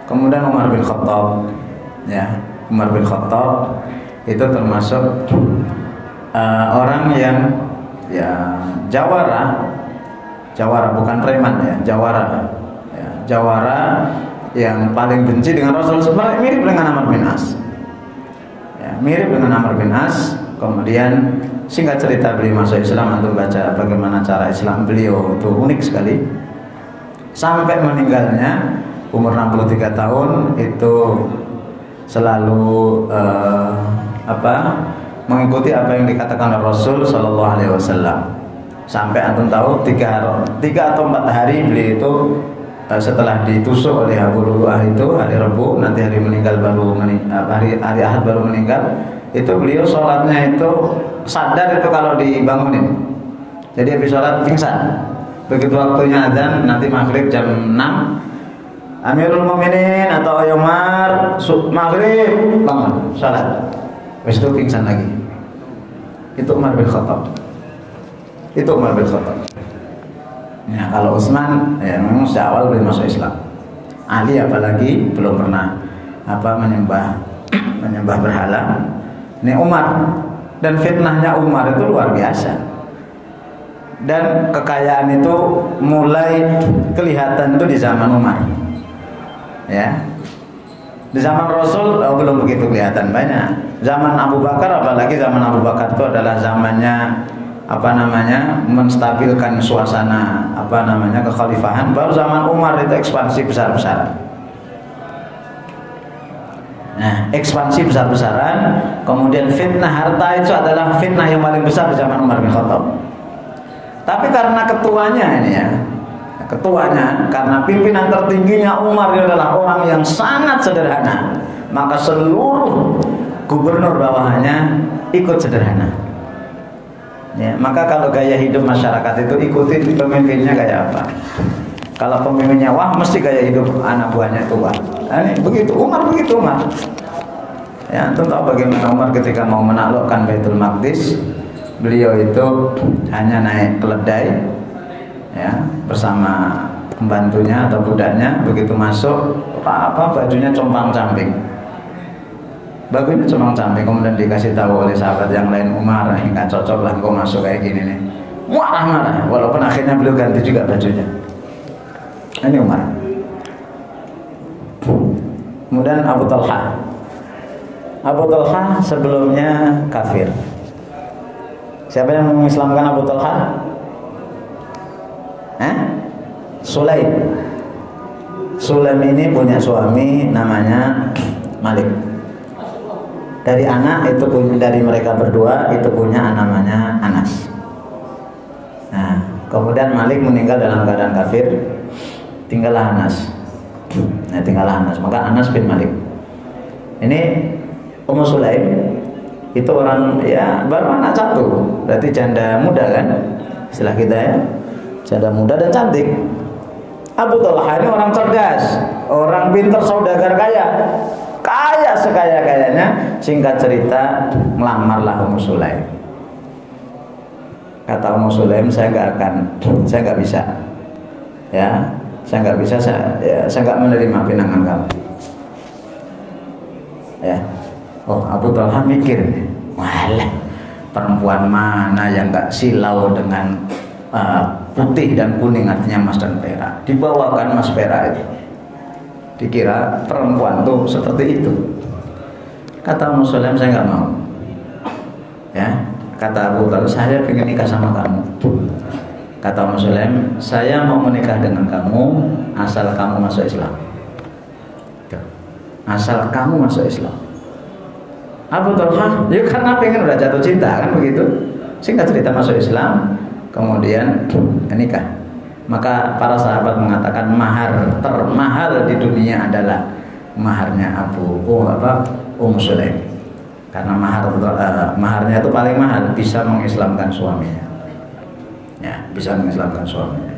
Kemudian Umar bin Khattab, ya Umar bin Khattab itu termasuk orang yang ya jawara bukan preman ya, jawara yang paling benci dengan Rasul. Sebenarnya mirip dengan Amr bin As. Ya, mirip dengan Amr bin As. Kemudian singkat cerita beliau masuk Islam, antum baca bagaimana cara Islam beliau itu unik sekali. Sampai meninggalnya umur 63 tahun itu selalu mengikuti apa yang dikatakan oleh Rasul Shallallahu Alaihi Wasallam. Sampai antum tahu 3 atau 4 hari beliau itu setelah ditusuk oleh Abu Lu'lu'ah itu hari Rabu, nanti hari meninggal baru hari Ahad baru meninggal, itu beliau sholatnya itu sadar itu kalau dibangunin. Jadi habis sholat pingsan. Begitu waktunya azan nanti maghrib jam 6, Amirul Mukminin atau Umar maghrib bangun sholat. Habis itu pingsan lagi. Itu Umar bin Khattab. Ya, kalau Utsman ya memang sejak awal belum masuk Islam. Ali apalagi belum pernah menyembah berhala. Ini Umar, dan fitnahnya Umar itu luar biasa. Dan kekayaan itu mulai kelihatan itu di zaman Umar. Ya. Di zaman Rasul belum begitu kelihatan banyak. Zaman Abu Bakar, apalagi zaman Abu Bakar itu adalah zamannya menstabilkan suasana kekhalifahan. Baru zaman Umar itu ekspansi besar-besaran. Nah, ekspansi besar-besaran, kemudian fitnah harta itu adalah fitnah yang paling besar di zaman Umar bin Khattab. Tapi karena ketuanya, karena pimpinan tertingginya Umar adalah orang yang sangat sederhana, maka seluruh gubernur bawahannya ikut sederhana. Ya, maka kalau gaya hidup masyarakat itu ikuti pemimpinnya kayak apa. Kalau pemimpinnya wah, mesti gaya hidup anak buahnya itu wah. Nah, ini begitu Umar. Ya, antum tahu bagaimana Umar ketika mau menaklukkan Baitul Maqdis, beliau itu hanya naik keledai, ya, bersama pembantunya atau budaknya. Begitu masuk, bajunya compang-camping. Bagunya compang-camping, kemudian dikasih tahu oleh sahabat yang lain, Umar, ini nggak cocok lah kau masuk kayak gini nih. Marah. Walaupun akhirnya beliau ganti juga bajunya. Ini Umar. Kemudian Abu Talha sebelumnya kafir. Siapa yang mengislamkan Abu Talha? Sulaim ini punya suami namanya Malik. Dari anak itu dari mereka berdua itu punya namanya Anas. Nah, kemudian Malik meninggal dalam keadaan kafir, tinggallah Anas. Maka Anas bin Malik. Ini Ummu Sulaim itu orang ya baru anak satu, berarti janda muda kan? Istilah kita ya, janda muda dan cantik. Abu Talha ini orang cerdas, orang pintar, saudagar kaya sekaya-kayanya. Singkat cerita, ngelamarlah Ummu Sulaim. Kata Ummu Sulaim, saya nggak bisa, ya, saya nggak menerima pinangan kamu. Ya, Abu Talha mikir, walah, perempuan mana yang nggak silau dengan putih dan kuning, artinya emas dan perak. Dibawakan emas perak itu. Dikira perempuan tuh seperti itu. Kata Ummu Sulaim, saya nggak mau. Ya, Kata Abu Talib, saya ingin nikah sama kamu. Kata Ummu Sulaim, saya mau menikah dengan kamu asal kamu masuk Islam. Asal kamu masuk Islam. Abu Talib, ya karena pengen udah jatuh cinta kan begitu. Singkat cerita masuk Islam, kemudian nikah. Maka para sahabat mengatakan mahar termahal di dunia adalah maharnya Ummu Sulaim. Karena maharnya itu paling mahal, bisa mengislamkan suaminya. Ya, bisa mengislamkan suaminya.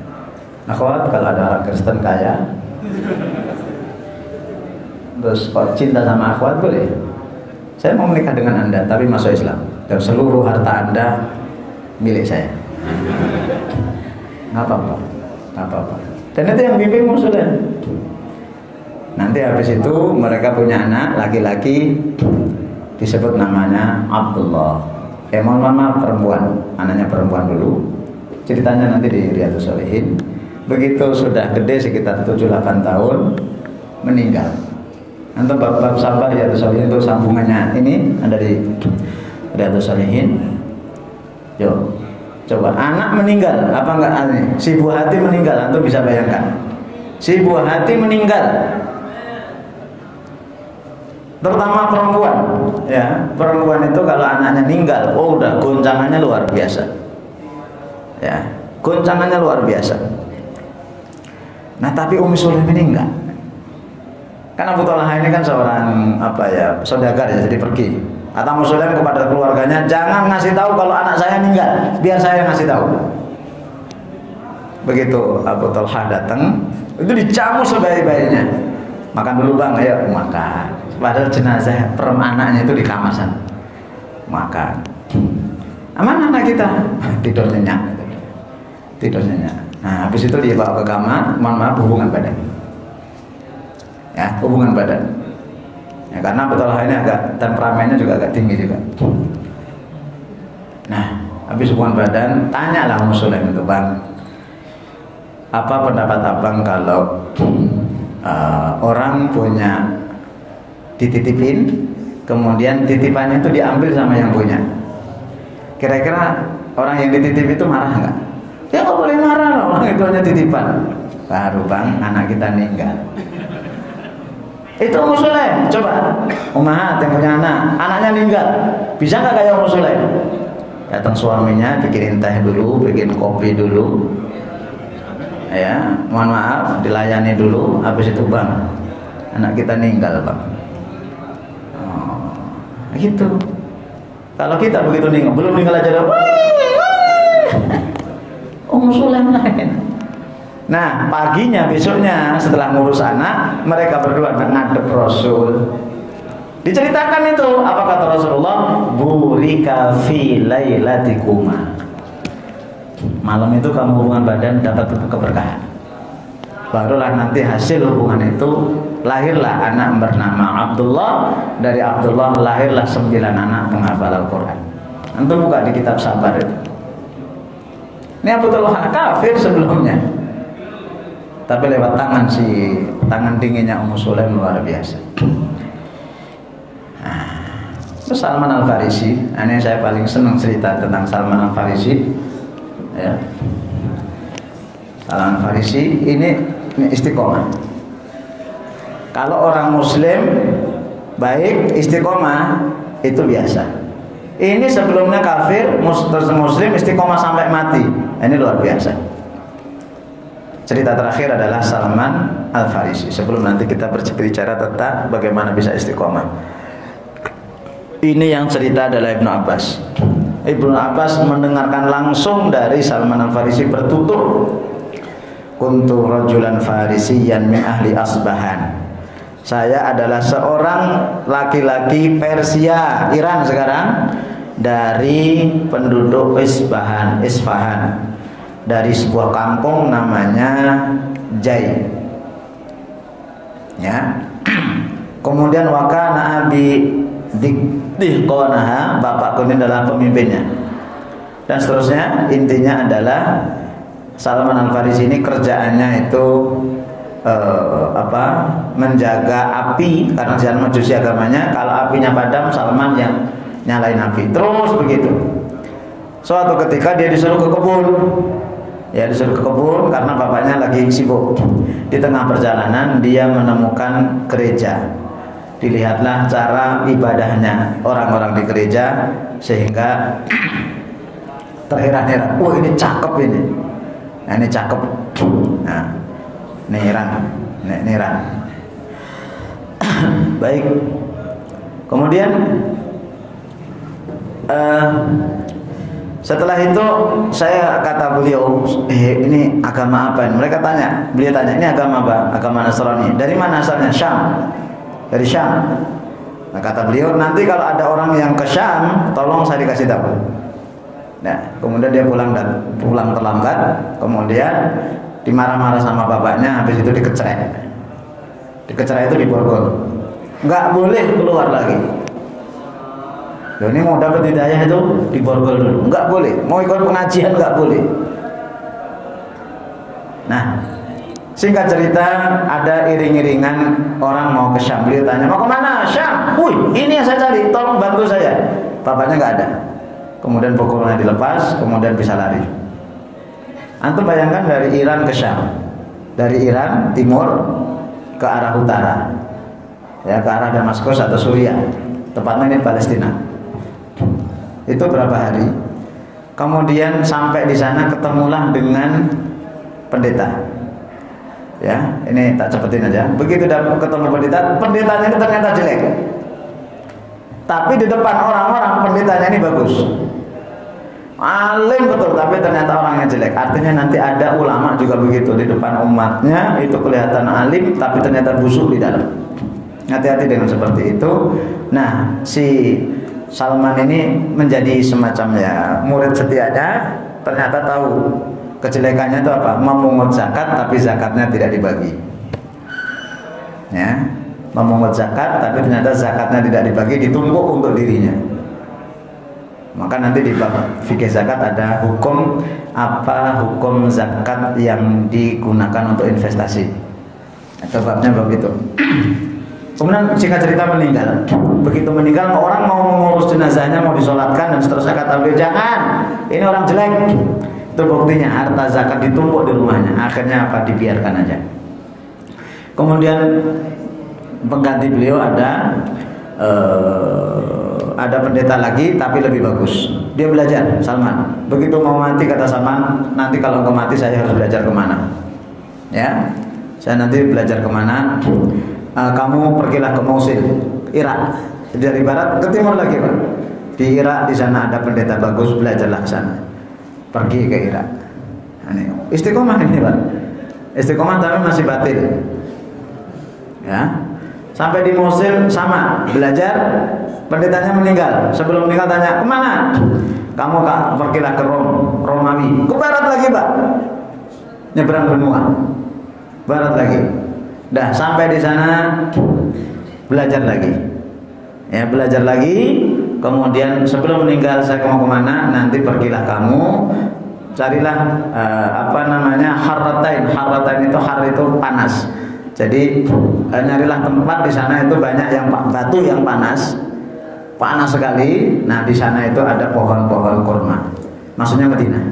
Akhwat, kalau ada orang Kristen kaya, terus kok cinta sama akhwat boleh. Saya mau menikah dengan Anda, tapi masuk Islam. Dan seluruh harta Anda milik saya. Nggak apa-apa, nggak apa-apa. Dan itu yang bimbing Muslim. Nanti habis itu mereka punya anak laki-laki, disebut namanya Abdullah. Mohon maaf, perempuan, anaknya perempuan dulu. Ceritanya nanti di Riyadhus Shalihin. Begitu sudah gede sekitar 7-8 tahun meninggal. Nanti bab-bab sabar Riyadhus Shalihin itu sambungannya ini ada di Riyadhus Shalihin. Yo, coba anak meninggal apa enggak aneh? Si buah hati meninggal, antum bisa bayangkan. Si buah hati meninggal. Terutama perempuan, ya. Perempuan itu kalau anaknya meninggal, oh udah goncangannya luar biasa. Ya, goncangannya luar biasa. Nah, tapi Ummu Sulaim ini enggak. Karena Abu Talha ini kan seorang saudagar ya, jadi pergi. Kata Ummu Sulaim kepada keluarganya, jangan ngasih tahu kalau anak saya meninggal, biar saya yang ngasih tahu. Begitu Abu Talha datang, itu dijamu sebaik-baiknya. Makan dulu bang, ayo makan. Padahal jenazah anaknya itu di kamasan. Makan. Aman anak kita? Tidur nyenyak. Tidur nyenyak. Nah, habis itu dia bawa ke kamar, mohon maaf, hubungan badan. Ya, hubungan badan. Ya, karena betul ini agak temperamennya juga agak tinggi juga. Nah, habis hubungan badan, tanyalah Ummu Sulaim itu, bang, apa pendapat abang kalau orang punya dititipin, kemudian titipannya itu diambil sama yang punya? Kira-kira orang yang dititip itu marah nggak? Ya nggak boleh marah loh, orang itu hanya titipan. Baru bang, anak kita meninggal. Itu Ummu Sulaim, coba Ummahat yang punya anak, anaknya meninggal, bisa nggak kayak Ummu Sulaim? Datang suaminya, bikinin teh dulu, bikin kopi dulu, ya, mohon maaf, dilayani dulu, habis itu bang, anak kita meninggal bang. Oh, gitu. Kalau kita begitu meninggal, belum meninggal aja dah, Ummu Sulaim lain. Nah, paginya besoknya setelah ngurus anak, mereka berdua ngadep Rasul. Diceritakan itu, apa kata Rasulullah? Burika fi lailatikuma. Malam itu kamu hubungan badan dapat keberkahan. Barulah nanti hasil hubungan itu lahirlah anak bernama Abdullah. Dari Abdullah lahirlah 9 anak penghafal Al-Quran. Antum buka di kitab Sabar itu. Ini Abdullah kafir sebelumnya, tapi lewat tangan dinginnya Ummu Sulaim luar biasa. Terus Salman Al-Farisi, ini saya paling senang cerita tentang Salman Al-Farisi. Ya. Salman Al-Farisi ini istiqomah. Kalau orang Muslim baik istiqomah itu biasa. Ini sebelumnya kafir, Muslim istiqomah sampai mati. Ini luar biasa. Cerita terakhir adalah Salman Al-Farisi. Sebelum nanti kita berbicara tentang bagaimana bisa istiqomah. Ini yang cerita adalah Ibnu Abbas. Ibnu Abbas mendengarkan langsung dari Salman Al-Farisi bertutur, kuntu rajulan farisiyan min ahli Asbahan. Saya adalah seorang laki-laki Persia, Iran sekarang, dari penduduk Isfahan, dari sebuah kampung namanya Jai. Ya. Kemudian wakana abi dihqonaha, bapakku ini adalah pemimpinnya. Dan seterusnya, intinya adalah Salman Al-Farisi ini kerjaannya itu menjaga api, karena jangan majusi agamanya. Kalau apinya padam, Salman yang nyalain api, terus begitu. Suatu ketika dia disuruh ke kebun. Ya, disuruh ke kebun karena bapaknya lagi sibuk. Di tengah perjalanan dia menemukan gereja. Dilihatlah cara ibadahnya orang-orang di gereja sehingga terheran-heran. Oh, ini cakep ini. Nah, ini cakep. Nah, ini heran. Baik. Kemudian setelah itu saya kata beliau, ini agama apa ini? Mereka tanya, beliau tanya, ini agama apa? Agama Nasrani. Dari mana asalnya? Syam. Dari Syam. Nah, kata beliau, nanti kalau ada orang yang ke Syam, tolong saya dikasih tahu. Nah, kemudian dia pulang terlambat, kemudian dimarah-marah sama bapaknya, habis itu dikecerai. Dikecerai itu diborgol. Nggak boleh keluar lagi. Loh, ini mau dapat hidayah itu diborgol dulu, nggak boleh. Mau ikut pengajian nggak boleh. Nah, singkat cerita, ada iring-iringan orang mau ke Syam. Beliau tanya, mau kemana? Syam. Wih, ini yang saya cari, tolong bantu saya. Bapaknya nggak ada. Kemudian pukulannya dilepas, kemudian bisa lari. Antum bayangkan dari Iran ke Syam, dari Iran timur ke arah utara, ya, ke arah Damaskus atau Suriah, tepatnya ini Palestina. Itu berapa hari? Kemudian sampai di sana ketemulah dengan pendeta. Ya, ini tak cepetin aja. Begitu ketemu pendeta, pendetanya ini ternyata jelek. Tapi di depan orang-orang pendetanya ini bagus. Alim betul, tapi ternyata orangnya jelek. Artinya nanti ada ulama juga begitu, di depan umatnya itu kelihatan alim, tapi ternyata busuk di dalam. Hati-hati dengan seperti itu. Nah, si Salman ini menjadi semacam ya murid setianya, ternyata tahu kejelekannya itu apa? Memungut zakat tapi zakatnya tidak dibagi. Ya, memungut zakat tapi ternyata zakatnya tidak dibagi, ditumpuk untuk dirinya. Maka nanti di bab fikih zakat ada hukum apa, hukum zakat yang digunakan untuk investasi. Atau babnya bab itu. Kemudian singkat cerita meninggal. Begitu meninggal, orang mau mengurus jenazahnya, mau disolatkan dan seterusnya, kata beliau, jangan, ini orang jelek. Itu buktinya harta zakat ditumpuk di rumahnya. Akhirnya apa? Dibiarkan aja. Kemudian pengganti beliau ada pendeta lagi tapi lebih bagus. Dia belajar, Salman. Begitu mau mati, kata Salman, nanti kalau engkau mati saya harus belajar kemana? Ya, saya nanti belajar kemana? Kamu pergilah ke Mosul, Irak. Dari barat ke timur lagi, Pak. Di Irak, di sana ada pendeta bagus, belajarlah ke sana. Pergi ke Irak. Istiqomah ini, Pak. Istiqomah tapi masih batil. Ya. Sampai di Mosul sama, belajar. Pendetanya meninggal. Sebelum meninggal tanya, kemana? Kamu Kak, pergilah ke Romawi. Ke barat lagi, Pak. Nyebrang benua. Barat lagi. Dah sampai di sana belajar lagi. Ya, belajar lagi. Kemudian sebelum meninggal, saya mau kemana? Nanti pergilah kamu, carilah harratain. Harratain itu, har itu panas. Jadi nyarilah tempat di sana itu banyak yang batu yang panas sekali. Nah, di sana itu ada pohon-pohon kurma. Maksudnya Medina.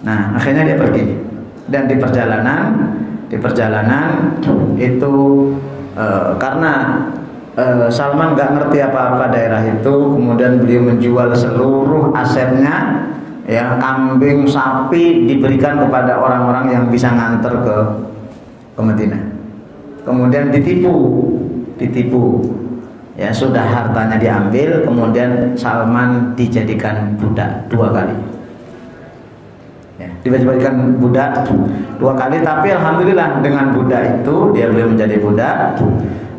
Nah, akhirnya dia pergi. Dan di perjalanan itu karena Salman nggak ngerti apa-apa daerah itu, kemudian beliau menjual seluruh asetnya, ya, kambing, sapi, diberikan kepada orang-orang yang bisa nganter ke Madinah. Kemudian ditipu, ya, sudah hartanya diambil, kemudian Salman dijadikan budak 2 kali. Ya, dijadikan budak 2 kali, tapi alhamdulillah dengan budak itu beliau menjadi budak.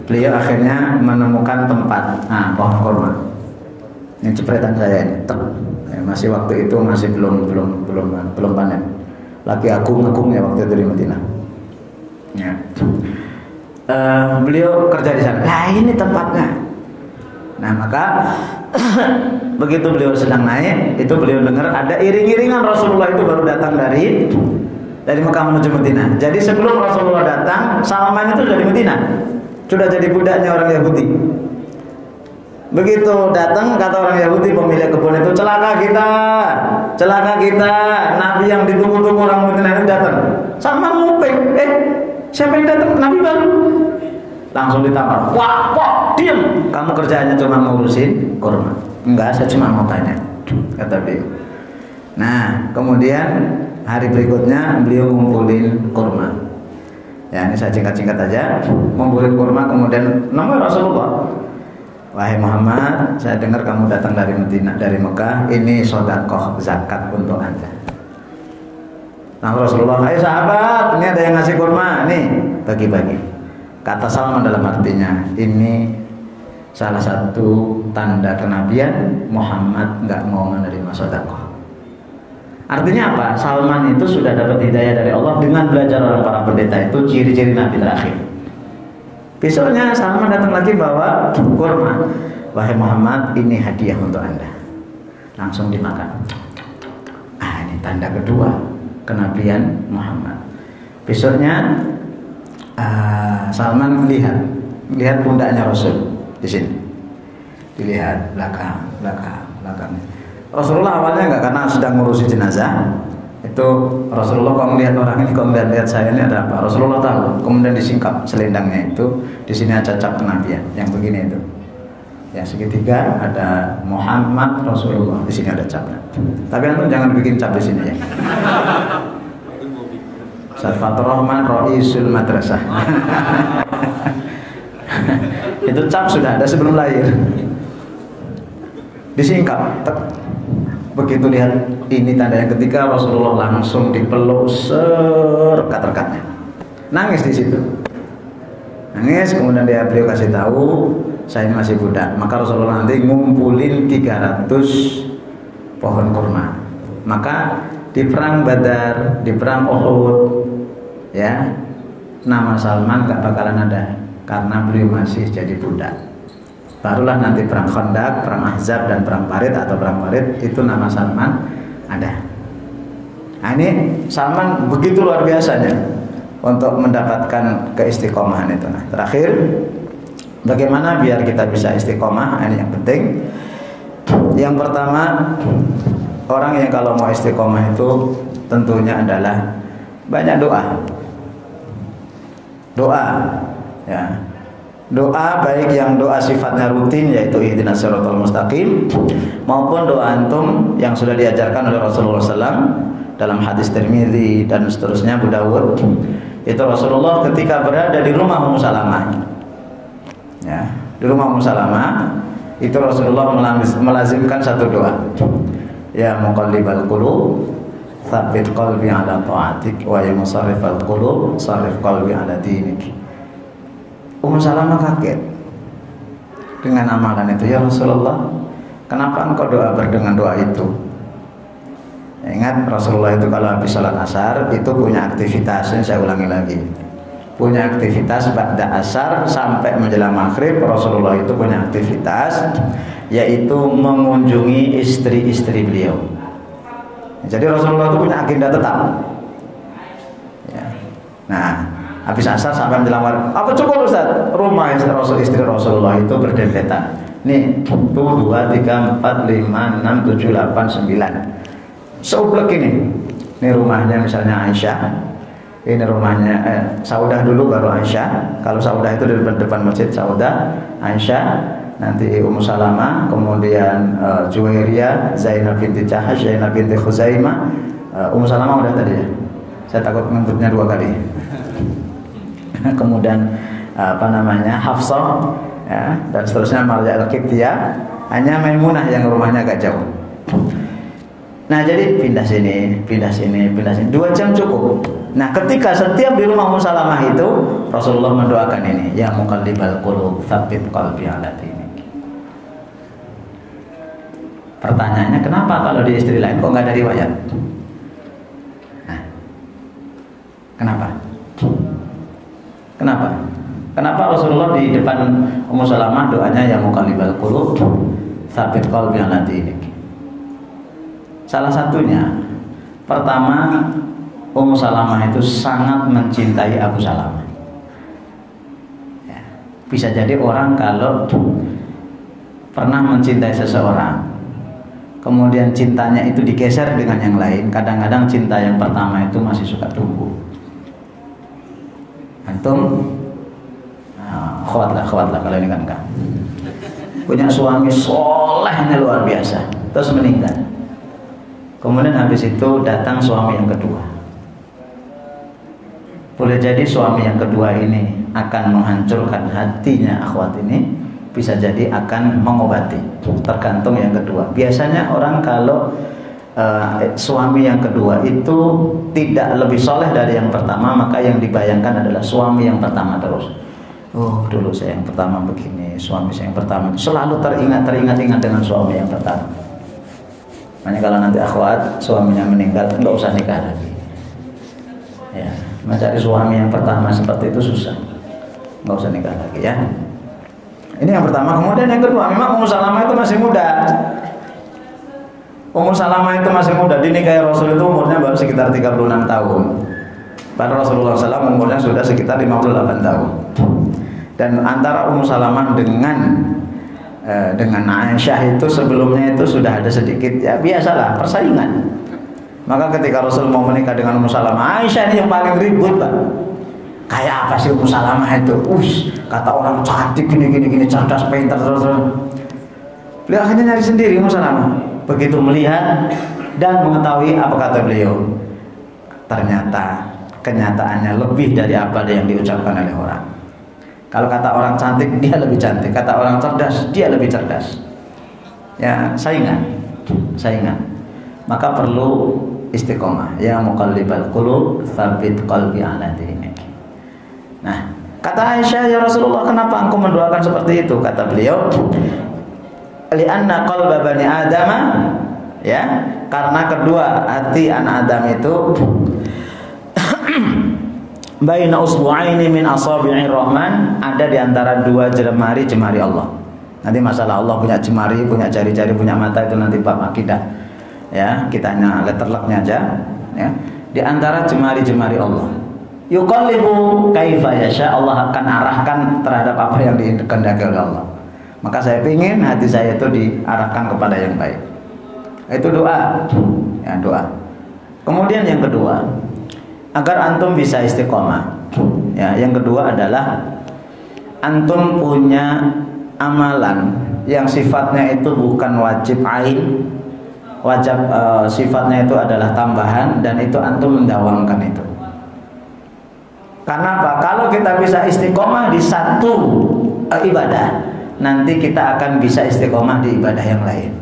Beliau akhirnya menemukan tempat, pohon kurma. Ini cepretan saya ini, ya, masih waktu itu masih belum panen. Lagi agung-agungnya waktu itu di Madinah. Ya. Beliau kerja di sana. Nah, ini tempatnya. Nah, maka begitu beliau sedang naik, itu beliau dengar ada iring-iringan Rasulullah itu baru datang dari Mekah menuju Madinah. Jadi sebelum Rasulullah datang, Salman itu sudah di Madinah. Sudah jadi budaknya orang Yahudi. Begitu datang kata orang Yahudi pemilik kebun itu, celaka kita, Nabi yang ditunggu-tunggu orang Madinah itu datang. Salman nguping, siapa yang datang? Nabi baru. Langsung ditampar. Wah, diam. Kamu kerjaannya cuma ngurusin kurma. Enggak, saya cuma mau tanya, kata beliau. Nah, kemudian hari berikutnya beliau ngumpulin kurma. Ya, ini saya singkat-singkat aja. Ngumpulin kurma, kemudian nama Rasulullah. Wahai Muhammad, saya dengar kamu datang dari Madinah, dari Mekah. Ini sedekah zakat untuk Anda. Nah Rasulullah, hai sahabat, ini ada yang ngasih kurma, nih bagi-bagi. Kata Salman dalam artinya, ini salah satu tanda kenabian Muhammad nggak mau menerima sedekah. Artinya apa? Salman itu sudah dapat hidayah dari Allah dengan belajar orang para pendeta itu ciri-ciri Nabi terakhir. Besoknya Salman datang lagi bawa kurma. Wahai Muhammad, ini hadiah untuk Anda. Langsung dimakan. Ini tanda kedua kenabian Muhammad. Besoknya Salman lihat pundaknya Rasul di sini. Dilihat belakang. Rasulullah awalnya enggak, karena sedang ngurusi jenazah. Itu Rasulullah kok melihat orang ini, kok melihat saya ini ada apa? Rasulullah tahu. Kemudian disingkap selendangnya itu, di sini ada cap kenabian yang begini itu. Ya segitiga ada Muhammad Rasulullah, di sini ada capnya. Tapi antum jangan bikin cap di sini ya. Ustaz Fatur Rahman Raisul Madrasah. Itu cap sudah ada sebelum lahir. Disingkap. Begitu lihat ini tanda yang ketiga, Rasulullah langsung dipeluk serekat-rekatnya. Nangis di situ. Nangis, kemudian beliau kasih tahu, saya ini masih budak. Maka Rasulullah nanti ngumpulin 300 pohon kurma. Maka di perang Badar, di perang Uhud, ya, nama Salman gak bakalan ada karena beliau masih jadi budak. Barulah nanti perang Khandaq, perang Ahzab, dan perang Parit atau perang Parit itu nama Salman ada. Nah ini Salman begitu luar biasanya untuk mendapatkan keistiqomahan itu. Nah, terakhir, bagaimana biar kita bisa istiqomah? Ini yang penting. Yang pertama, orang yang kalau mau istiqomah itu tentunya adalah banyak doa. Doa, ya. Doa baik yang doa sifatnya rutin yaitu ihdinas siratal mustaqim, maupun doa antum yang sudah diajarkan oleh Rasulullah SAW dalam hadis Tirmidzi dan seterusnya, Abu Dawud. Itu Rasulullah ketika berada di rumah Ummu Salamah, ya, di rumah Ummu Salamah itu Rasulullah melazimkan satu doa, ya muqallibal qulub tsabbit qalbi ala ta'atik wa ya musarrifal qulub sarrif qalbi ala dinik. Ummu Salamah kaget dengan amalan itu. Ya Rasulullah, kenapa engkau doa dengan doa itu? Ya, ingat Rasulullah itu kalau habis sholat asar itu punya aktivitas, ini saya ulangi lagi, punya aktivitas ba'da asar sampai menjelang maghrib. Rasulullah itu punya aktivitas yaitu mengunjungi istri-istri beliau. Jadi Rasulullah itu punya agenda tetap, ya. Nah habis asar sampai menjelang maghrib, apa cukup Ustaz? Rumah istri Rasulullah itu berdempetan. Nih, 1, 2, 3, 4, 5, 6, 7, 8, 9. Seublek ini. Ini rumahnya misalnya Aisyah. Ini rumahnya Saudah dulu baru Aisyah. Kalau Saudah itu di depan masjid Saudah, Aisyah, nanti Ummu Salamah, kemudian Juwairiyah, Zainab binti Jahash, Zainab binti Khuzaimah. Ummu Salamah udah tadi ya. Saya takut menyebutnya 2 kali. Kemudian Hafsah, ya, dan seterusnya, Marja Al-Qibtiyah. Hanya Maimunah yang rumahnya agak jauh. Nah jadi pindah sini 2 jam cukup. Nah ketika setiap di rumah Ummu Salamah itu Rasulullah mendoakan ini, ya muqallibal qulub tsabbit qalbi ala dinik. Pertanyaannya, kenapa kalau di istri lain kok nggak ada riwayat? Nah, Kenapa Rasulullah di depan Ummu Salamah doanya ya muqallibal qulub tsabbit qalbi ala dinik? Salah satunya, pertama, Ummu Salamah itu sangat mencintai Abu Salamah. Ya, bisa jadi orang kalau pernah mencintai seseorang, kemudian cintanya itu digeser dengan yang lain, kadang-kadang cinta yang pertama itu masih suka tumbuh. Antum khawat lah kalau ini kan enggak. Punya suami solehnya luar biasa, terus meninggal. Kemudian habis itu datang suami yang kedua. Boleh jadi suami yang kedua ini akan menghancurkan hatinya akhwat ini, bisa jadi akan mengobati, tergantung yang kedua. Biasanya orang kalau suami yang kedua itu tidak lebih soleh dari yang pertama, maka yang dibayangkan adalah suami yang pertama terus. Oh, dulu saya yang pertama begini, suami saya yang pertama selalu teringat dengan suami yang pertama. Makanya kalau nanti akhwat suaminya meninggal, nggak usah nikah lagi. Ya, mencari suami yang pertama seperti itu susah, nggak usah nikah lagi ya. Ini yang pertama. Kemudian yang kedua, memang Ummu Salamah itu masih muda. Ummu Salamah itu masih muda, dinikahi Rasul itu umurnya baru sekitar 36 tahun. Padahal Rasulullah SAW umurnya sudah sekitar 58 tahun. Dan antara Ummu Salamah dengan Aisyah itu sebelumnya itu sudah ada sedikit, ya biasalah, persaingan. Maka ketika Rasul mau menikah dengan Ummu Salamah, Aisyah ini yang paling ribut, Pak. Kayak apa sih Ummu Salamah itu? Kata orang cantik gini, cerdas, pintar, terus. Beliau akhirnya nyari sendiri Ummu Salamah. Begitu melihat dan mengetahui, apa kata beliau? Ternyata kenyataannya lebih dari apa yang diucapkan oleh orang. Kalau kata orang cantik, dia lebih cantik. Kata orang cerdas, dia lebih cerdas. Ya, saingan. Maka perlu istiqomah. Ya muqallibal qulub, tsabbit qalbi ala dinik. Nah, kata Aisyah, ya Rasulullah, kenapa engkau mendoakan seperti itu? Kata beliau, li'anna qalba bani Adam, ya, karena kedua hati anak Adam itu baina usbu'aini min asabi'ir rahman, ada di antara dua jemari Allah. Nanti masalah Allah punya jemari, punya jari-jari, punya mata, itu nanti bab akidah. Ya, kita hanya letterleknya aja, ya. Di antara jemari Allah. Yuqallibu kaifa yasha, Allah akan arahkan terhadap apa yang dikehendaki oleh Allah. Maka saya ingin hati saya itu diarahkan kepada yang baik. Itu doa. Ya, doa. Kemudian yang kedua, agar antum bisa istiqomah, ya, yang kedua adalah antum punya amalan yang sifatnya itu bukan wajib ain, sifatnya itu adalah tambahan, dan itu antum mendawamkan itu. Karena apa? Kalau kita bisa istiqomah di satu ibadah, nanti kita akan bisa istiqomah di ibadah yang lain.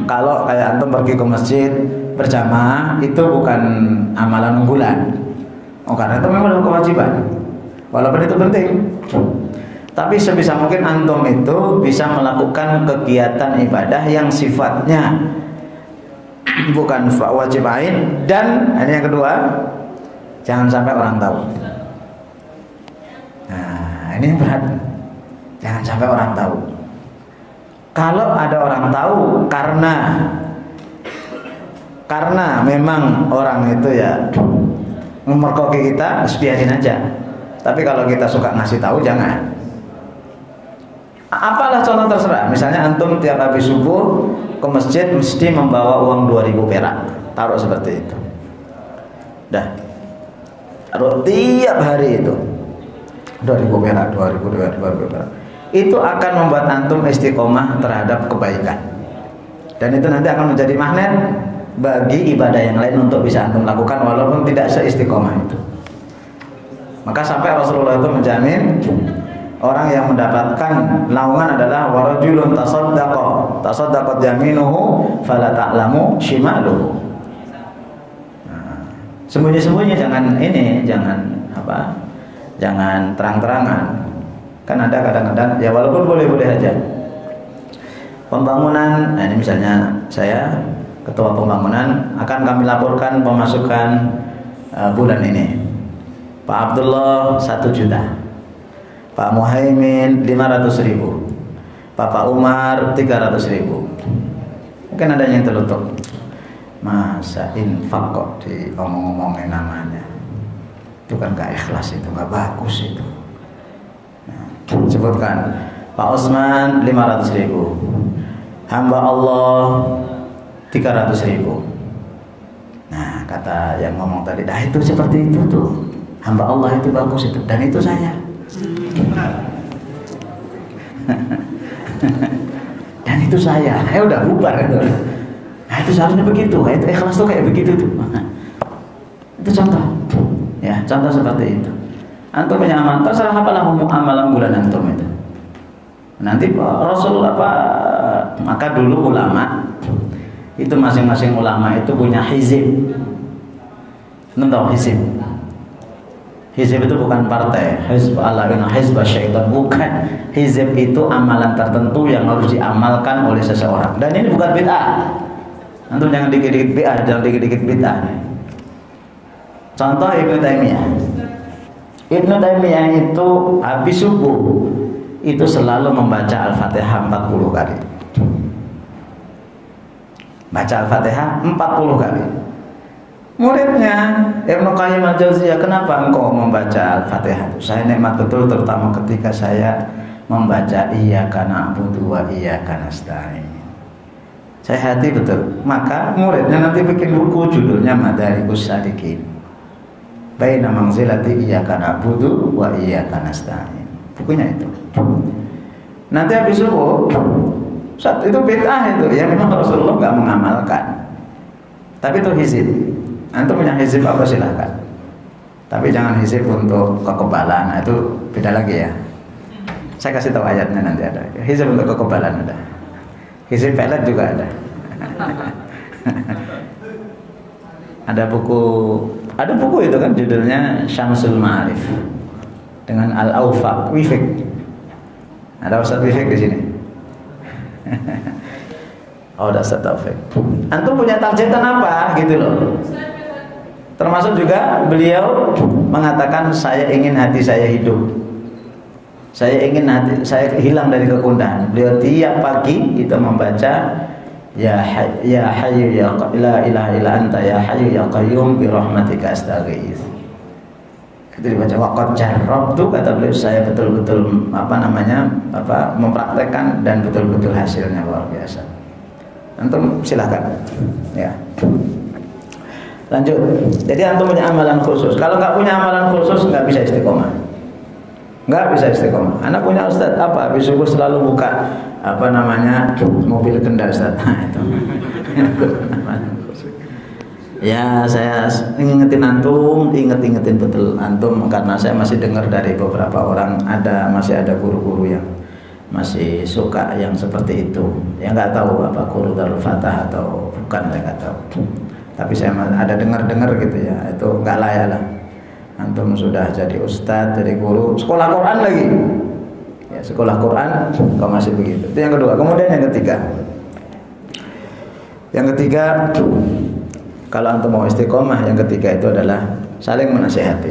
Kalau kayak antum pergi ke masjid berjamaah, itu bukan amalan unggulan. Karena itu memang kewajiban, walaupun itu penting. Tapi sebisa mungkin antum itu bisa melakukan kegiatan ibadah yang sifatnya bukan wajib ain, dan ini yang kedua, jangan sampai orang tahu. Nah, ini yang berat. Jangan sampai orang tahu. Kalau ada orang tahu karena memang orang itu ya memergoki kita, biarin aja. Tapi kalau kita suka ngasih tahu, jangan. Apalah contoh terserah. Misalnya antum tiap habis subuh ke masjid mesti membawa uang 2000 perak, taruh seperti itu. Dah, taruh tiap hari itu 2000 perak, 2000 perak. Itu akan membuat antum istiqomah terhadap kebaikan, dan itu nanti akan menjadi magnet bagi ibadah yang lain untuk bisa antum lakukan walaupun tidak seistiqomah itu. Maka sampai Rasulullah itu menjamin orang yang mendapatkan naungan adalah warajulun tasaddaqat yaminuhu fala ta'lamu shimaluhu. Sembunyi-sembunyi, jangan jangan terang-terangan. Kan ada kadang-kadang ya walaupun boleh-boleh aja. Pembangunan, nah ini misalnya saya ketua pembangunan, akan kami laporkan pemasukan bulan ini. Pak Abdullah 1 juta, Pak Muhaimin 500.000, Pak Umar 300.000. Mungkin ada yang tertutup. Masa infak kok diomong-omongin namanya? Itu kan gak ikhlas, itu gak bagus itu. Nah, Sebutkan. Pak Usman 500.000, hamba Allah 300.000. Nah, kata yang ngomong tadi, dah itu seperti itu tuh, hamba Allah itu bagus itu, dan itu saya. Dan itu saya udah bubar itu. Nah, itu seharusnya begitu, itu ikhlas tuh kayak begitu tuh. Itu contoh, ya contoh seperti itu. Antum punya amal, terserah apalah amalan bulan antum itu. Nanti Rasulullah maka dulu ulama itu masing-masing ulama itu punya hizib. Antum tahu hizib? Hizib itu bukan partai, hizb Allah bin hizb syaitan, bukan. Hizib itu amalan tertentu yang harus diamalkan oleh seseorang. Dan ini bukan bid'ah. Antum jangan dikit-dikit bid'ah, jangan dikit-dikit bid'ah. Contoh Ibnu Taimiyah. Ibnu Taimiyah itu habis subuh itu selalu membaca Al-Fatihah 40 kali. Baca Al-Fatihah 40 kali. Muridnya Ibnu Qayyim Al-Jauziyah, kenapa engkau membaca Al-Fatihah? Saya nikmat betul, terutama ketika saya membaca Iyyaka na'budu wa iyyaka nasta'in. Saya hati betul. Maka muridnya nanti bikin buku judulnya Madarikus Salikin, Baina Manzilati Iyyaka na'budu wa iyyaka nasta'in. Bukunya itu. Nanti habis subuh, saat itu bid'ah itu, ya memang Rasulullah nggak mengamalkan. Tapi itu hizib. Antum punya hizib apa silahkan. Tapi jangan hizib untuk kekebalan. Nah, itu beda lagi ya. Saya kasih tahu ayatnya nanti ada. Hizib untuk kekebalan ada. Hizib pelet juga ada. Ada buku itu kan judulnya Syamsul Ma'arif dengan Al-Awfa Wifik. Ada Ustaz Wifik di sini. Oh, ada Ustaz Taufik. Antum punya targetan apa gitu loh. Termasuk juga beliau mengatakan saya ingin hati saya hidup. Saya ingin hati saya hilang dari kegundahan. Beliau tiap pagi itu membaca ya hayyu ya la ilaha illa anta ya hayyu ya qayyum bi rahmatika astaghits. Itu dibaca waqad jarrabtu, kata beliau, saya betul-betul mempraktekkan dan betul-betul hasilnya luar biasa. Antum silakan ya. Lanjut. Jadi antum punya amalan khusus. Kalau nggak punya amalan khusus nggak bisa istiqomah. Nggak bisa istiqomah. Anak punya ustaz apa? Habis subuh selalu buka mobil kendal ustaz. Nah, itu. Ya, saya ingetin antum, ingetin betul antum, karena saya masih dengar dari beberapa orang masih ada guru-guru yang masih suka yang seperti itu. Ya nggak tahu apa guru Darul Fatah atau bukan, saya nggak tahu. Tapi saya ada dengar gitu ya, itu nggak layak lah. Antum sudah jadi ustadz, jadi guru, sekolah Quran lagi. Ya, sekolah Quran kok masih begitu. Itu yang kedua. Kemudian yang ketiga. Kalau antum mau istiqomah, yang ketiga itu adalah saling menasihati.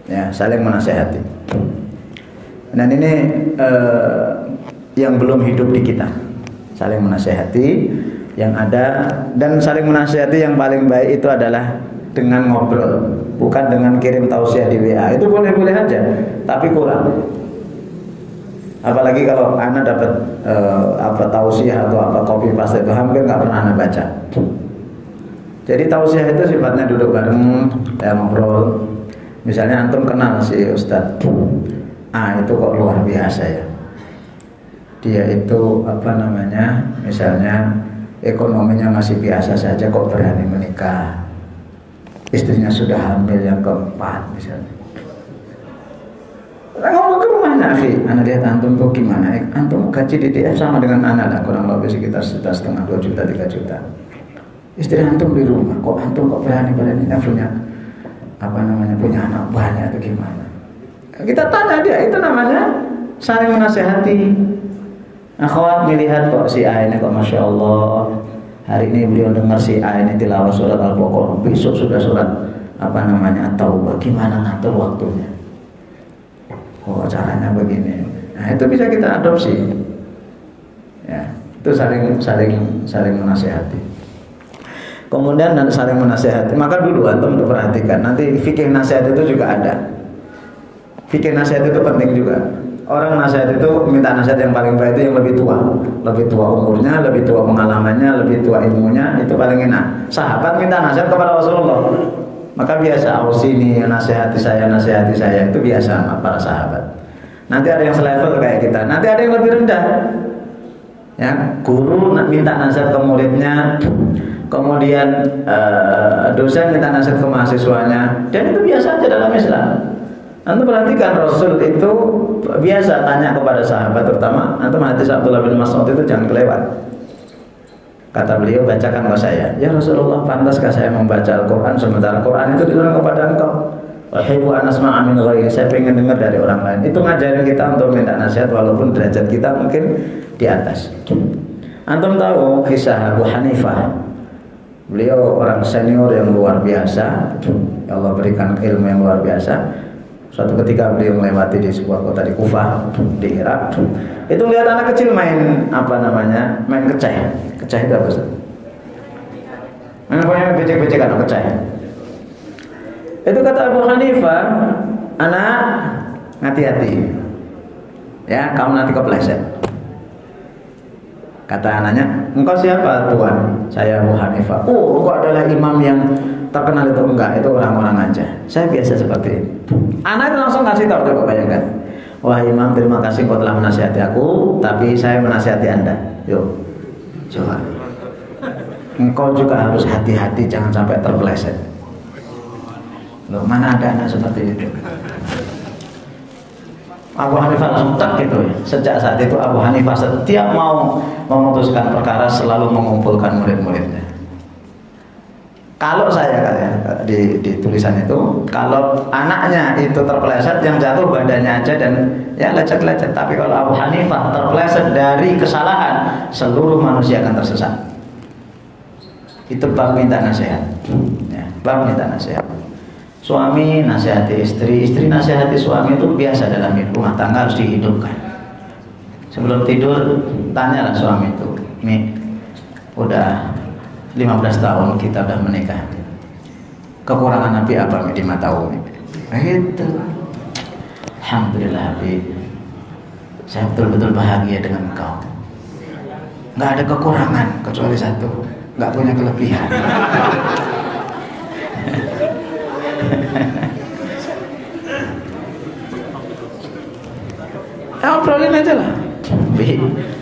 Ya, saling menasihati. Dan ini yang belum hidup di kita. Saling menasihati yang ada, dan saling menasihati yang paling baik itu adalah dengan ngobrol, bukan dengan kirim tausiah di WA. Itu boleh-boleh aja, tapi kurang. Apalagi kalau anak dapat tausiah atau copy paste, itu hampir nggak pernah anak baca. Jadi tausiah itu sifatnya duduk bareng, ya ngobrol. Misalnya antum kenal si Ustadz itu kok luar biasa ya. Dia itu misalnya ekonominya masih biasa saja kok berani menikah. Istrinya sudah hamil yang keempat misalnya. Ngomong ke rumahnya, anak lihat antum tuh gimana? Antum gaji DDF sama dengan anak lah, kurang lebih sekitar 1,5, 2 juta, 3 juta. Istri antum di rumah, kok antum berani punya punya anak banyak atau gimana? Kita tanya dia, itu namanya saling menasehati. Akhwat melihat kok si A ini kok Masya Allah, hari ini beliau dengar si A ini tilawah surat Al-Baqarah, besok sudah surat Taubah, gimana ngatur waktunya? Oh, caranya begini. Nah, itu bisa kita adopsi. Ya, itu saling menasehati. Kemudian saling menasehati. Maka dulu antum perhatikan, nanti fikih nasihat itu juga ada. Fikih nasihat itu penting juga. Orang nasihat itu minta nasihat yang paling baik itu yang lebih tua umurnya, lebih tua pengalamannya, lebih tua ilmunya, itu paling enak. Sahabat minta nasihat kepada Rasulullah, maka biasa, ausini, nasihati saya, itu biasa para sahabat. Nanti ada yang selevel kayak kita, nanti ada yang lebih rendah. Ya, guru minta nasihat ke muridnya, kemudian dosen minta nasihat ke mahasiswanya, dan itu biasa aja dalam Islam. Antum perhatikan Rasul itu biasa tanya kepada sahabat, terutama antum hadis Abdullah bin Mas'ud itu jangan kelewat. Kata beliau, bacakan ke saya. Ya Rasulullah, pantaskah saya membaca Al-Quran sementara Quran itu diturunkan kepada engkau? Wahaibu anasma'a min ghairi, saya pengen dengar dari orang lain. Itu ngajarin kita untuk minta nasihat walaupun derajat kita mungkin di atas. Antum tahu kisah Abu Hanifah? Beliau orang senior yang luar biasa. Allah berikan ilmu yang luar biasa. Suatu ketika beliau melewati di sebuah kota di Kufah, di Irak. Itu lihat anak kecil main main kecai. Kecai itu apa sih? Main becek-becek atau kecai. Itu kata Abu Hanifah, anak hati-hati. Ya, kamu nanti kepleset. Kata anaknya, engkau siapa Tuhan? Saya Abu Hanifah. Oh, engkau adalah imam yang terkenal. Itu enggak, itu orang-orang aja. Saya biasa seperti ini. Anak itu langsung kasih tahu, coba bayangkan. Wah imam, terima kasih kau telah menasihati aku, tapi saya menasihati anda. Yuk, coba. Engkau juga harus hati-hati, jangan sampai terpeleset. Loh, mana ada anak seperti itu? Abu Hanifah langsung tak gitu ya. Sejak saat itu Abu Hanifah setiap mau memutuskan perkara selalu mengumpulkan murid-muridnya. Kalau saya di tulisan itu, kalau anaknya itu terpeleset, yang jatuh badannya aja dan ya lecet-lecet. Tapi kalau Abu Hanifah terpeleset dari kesalahan, seluruh manusia akan tersesat. Itu bab minta nasihat. Ya, bab minta nasihat. Suami nasihati istri, istri nasihati suami, itu biasa dalam rumah tangga, harus dihidupkan. Sebelum tidur, tanyalah suami itu, Mi, udah 15 tahun kita udah menikah, kekurangan Nabi apa Mi di mata Umi? Itu, alhamdulillah Abi, saya betul-betul bahagia dengan engkau. Nggak ada kekurangan kecuali satu, nggak punya kelebihan. Obrolin aja lah.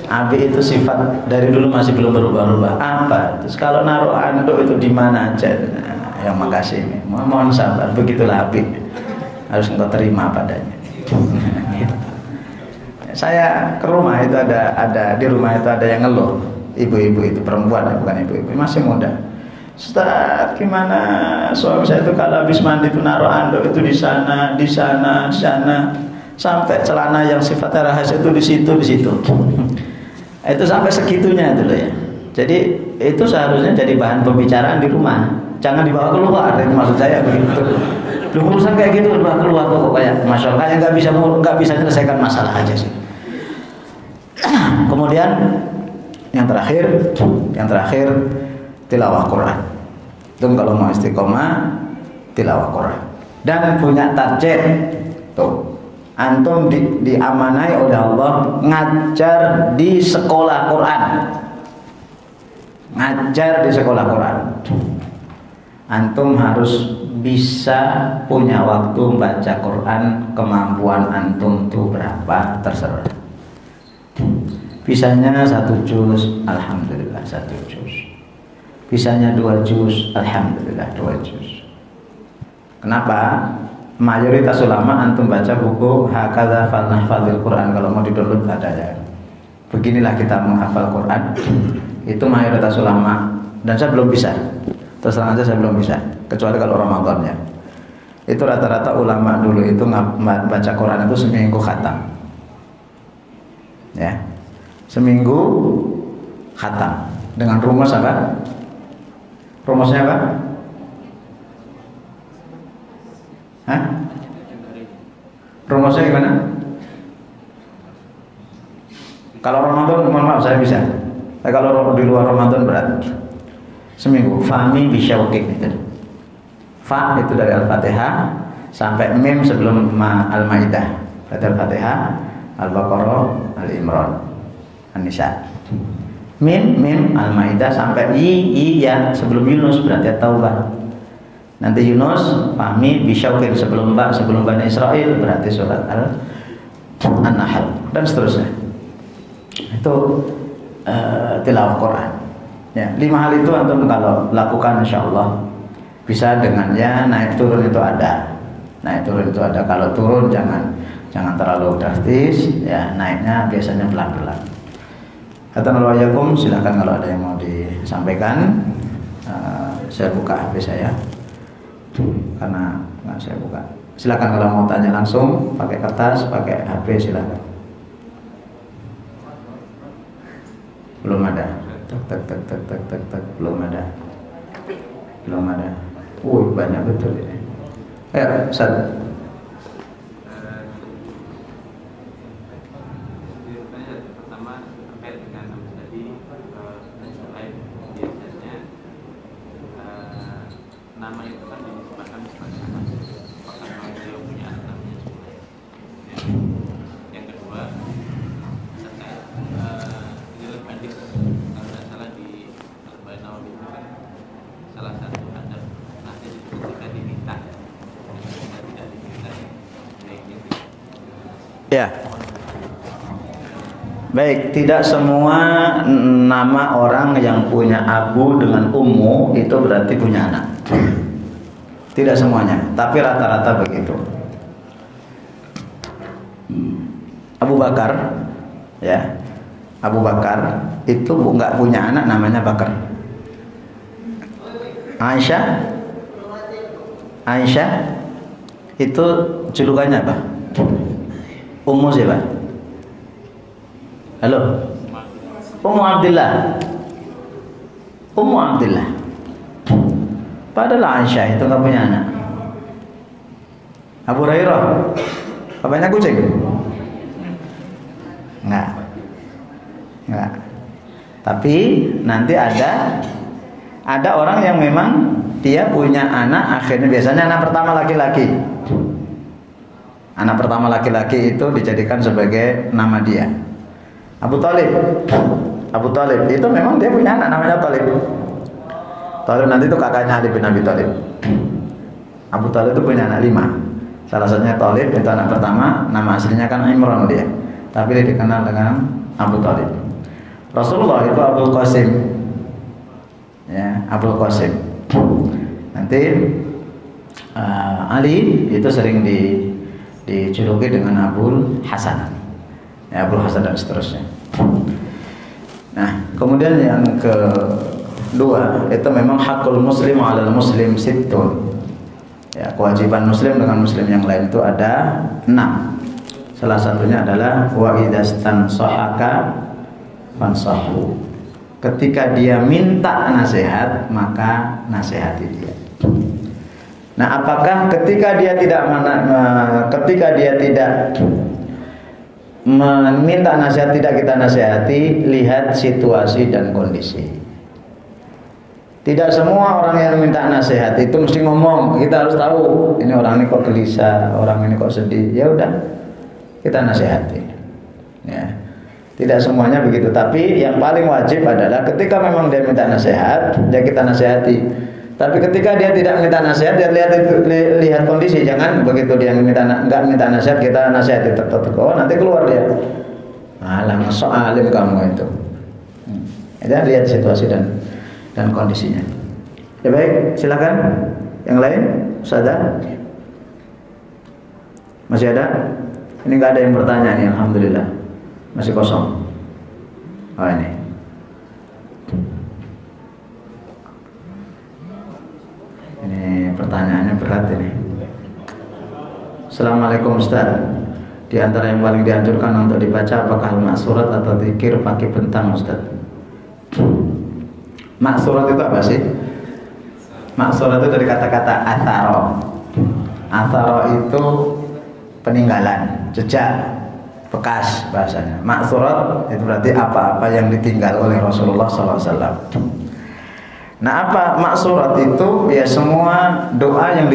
Abi itu sifat dari dulu masih belum berubah-ubah. Apa? Terus kalau naruh anduk itu di mana aja? Nah, yang makasih ini. Mohon sabar. Begitulah Abi. Harus engkau terima padanya. Saya ke rumah itu ada di rumah itu ada yang ngeluh. Ibu-ibu itu perempuan, bukan ibu-ibu, masih muda. Ustaz, gimana suami saya itu kalau habis mandi itu naruh anduk itu di sana, sampai celana yang sifatnya rahasia itu di situ. Itu sampai segitunya itu loh ya. Jadi itu seharusnya jadi bahan pembicaraan di rumah. Jangan dibawa keluar. Itu maksud saya begitu. Lu urusan kayak gitu dibawa keluar kok kayak masalah yang nggak bisa menyelesaikan masalah aja sih. Kemudian yang terakhir tilawah Quran. Itu kalau mau istiqomah tilawah Quran dan punya target tuh. Antum diamanai oleh Allah ngajar di sekolah Quran. Ngajar di sekolah Quran. Antum harus bisa punya waktu baca Quran, kemampuan antum tuh berapa terserah. Bisanya 1 juz, alhamdulillah 1 juz. Bisanya 2 juz, alhamdulillah 2 juz. Kenapa? Mayoritas ulama antum baca buku Hakadha Falnahfadzil Quran, kalau mau di-download ada ya. Beginilah kita menghafal Quran. Itu mayoritas ulama, dan saya belum bisa. Terus terang aja saya belum bisa, kecuali kalau Ramadannya. Itu rata-rata ulama dulu itu baca Quran itu seminggu khatam. Ya. Seminggu khatam dengan rumus apa? Rumusnya apa? Hah? Rumusnya gimana? Kalau Ramadan, mohon maaf saya bisa. Kalau di luar Ramadan berat. Seminggu. Fahmi bisyauqik itu. Fa itu dari Al-Fatihah, sampai mim sebelum Al-Maidah. Berarti Al-Fatihah, Al-Baqarah, Al-Imran, An-Nisa. Mim Al-Maidah sampai ya sebelum Yunus berarti Taubah. Nanti Yunus, Fahmi, Bisyaukin sebelum Bani Israel berarti surat An-Nahl dan seterusnya. Itu tilawah Quran. Ya, 5 hal itu antum kalau lakukan insyaallah bisa dengan ya naik turun itu ada. Naik turun itu ada. Kalau turun jangan terlalu drastis, ya naiknya biasanya pelan-pelan. Hatanal wayakum, silakan kalau ada yang mau disampaikan. Saya buka HP saya karena nggak saya buka. Silakan kalau mau tanya langsung pakai kertas, pakai HP silakan. Belum ada. Tek, belum ada. Banyak betul ini. Ayo, Ustaz. Nama itu kan disebutkan sebagai apa? Apakah beliau punya anak namanya Soleh? Yang kedua, terkait dalam hadis kalau tidak salah di Al-Bani Nawawi itu kan salah satu adab nanti ketika diminta, ketika tidak diminta baiknya. Ya. Baik, tidak semua nama orang yang punya abu dengan ummu itu berarti punya anak. Tidak semuanya, tapi rata-rata begitu. Abu Bakar, ya, Abu Bakar itu nggak punya anak namanya Bakar. Aisyah itu julukannya apa? Ummu siapa? Halo, Ummu Abdillah. Padahal Aisyah itu nggak punya anak. Abu Hurairah, bapaknya kucing? Enggak. Tapi nanti ada orang yang memang dia punya anak, akhirnya biasanya anak pertama laki-laki. Anak pertama laki-laki itu dijadikan sebagai nama dia. Abu Thalib itu memang dia punya anak namanya Thalib nanti itu kakaknya Ali bin Abi Thalib. Abu Thalib itu punya anak 5. Salah satunya Thalib, itu anak pertama. Nama aslinya kan Imran dia, tapi dia dikenal dengan Abu Thalib. Rasulullah itu Abul Qasim, ya, Abul Qasim. Nanti Ali itu sering dijuluki dengan Abul Hasan, ya, Abul Hasan dan seterusnya. Nah, kemudian yang kedua itu memang hakul muslim 'alal muslim sittun. Ya, kewajiban muslim dengan muslim yang lain itu ada 6. Salah satunya adalah wa idzastansahaka fansahu. Ketika dia minta nasihat, maka nasihati dia. Nah, apakah ketika dia tidak meminta nasihat tidak kita nasihati, lihat situasi dan kondisi. Tidak semua orang yang minta nasihat itu mesti ngomong. Kita harus tahu ini orang ini kok gelisah, orang ini kok sedih. Ya udah, kita nasihati. Ya. Tidak semuanya begitu, tapi yang paling wajib adalah ketika memang dia minta nasihat, ya kita nasihati. Tapi ketika dia tidak minta nasihat, dia lihat kondisi. Jangan begitu dia nggak minta nasihat, kita nasihati tetap. Oh, nanti keluar dia. Alah, masuk alim kamu itu. Ya, lihat situasi dan kondisinya. Ya baik, silakan. Yang lain, Ustazah? Masih ada? Ini nggak ada yang bertanya nih, alhamdulillah. Masih kosong. Oh ini. Ini pertanyaannya berat ini. Assalamualaikum Ustaz. Di antara yang paling dianjurkan untuk dibaca apakah maksurat atau zikir pakai bentang Ustaz? Maksurat itu apa sih? Maksurat itu dari kata-kata atharo. Atharo itu peninggalan, jejak, bekas bahasanya. Maksurat itu berarti apa-apa yang ditinggal oleh Rasulullah SAW. Nah, apa maksurat itu? Ya semua doa yang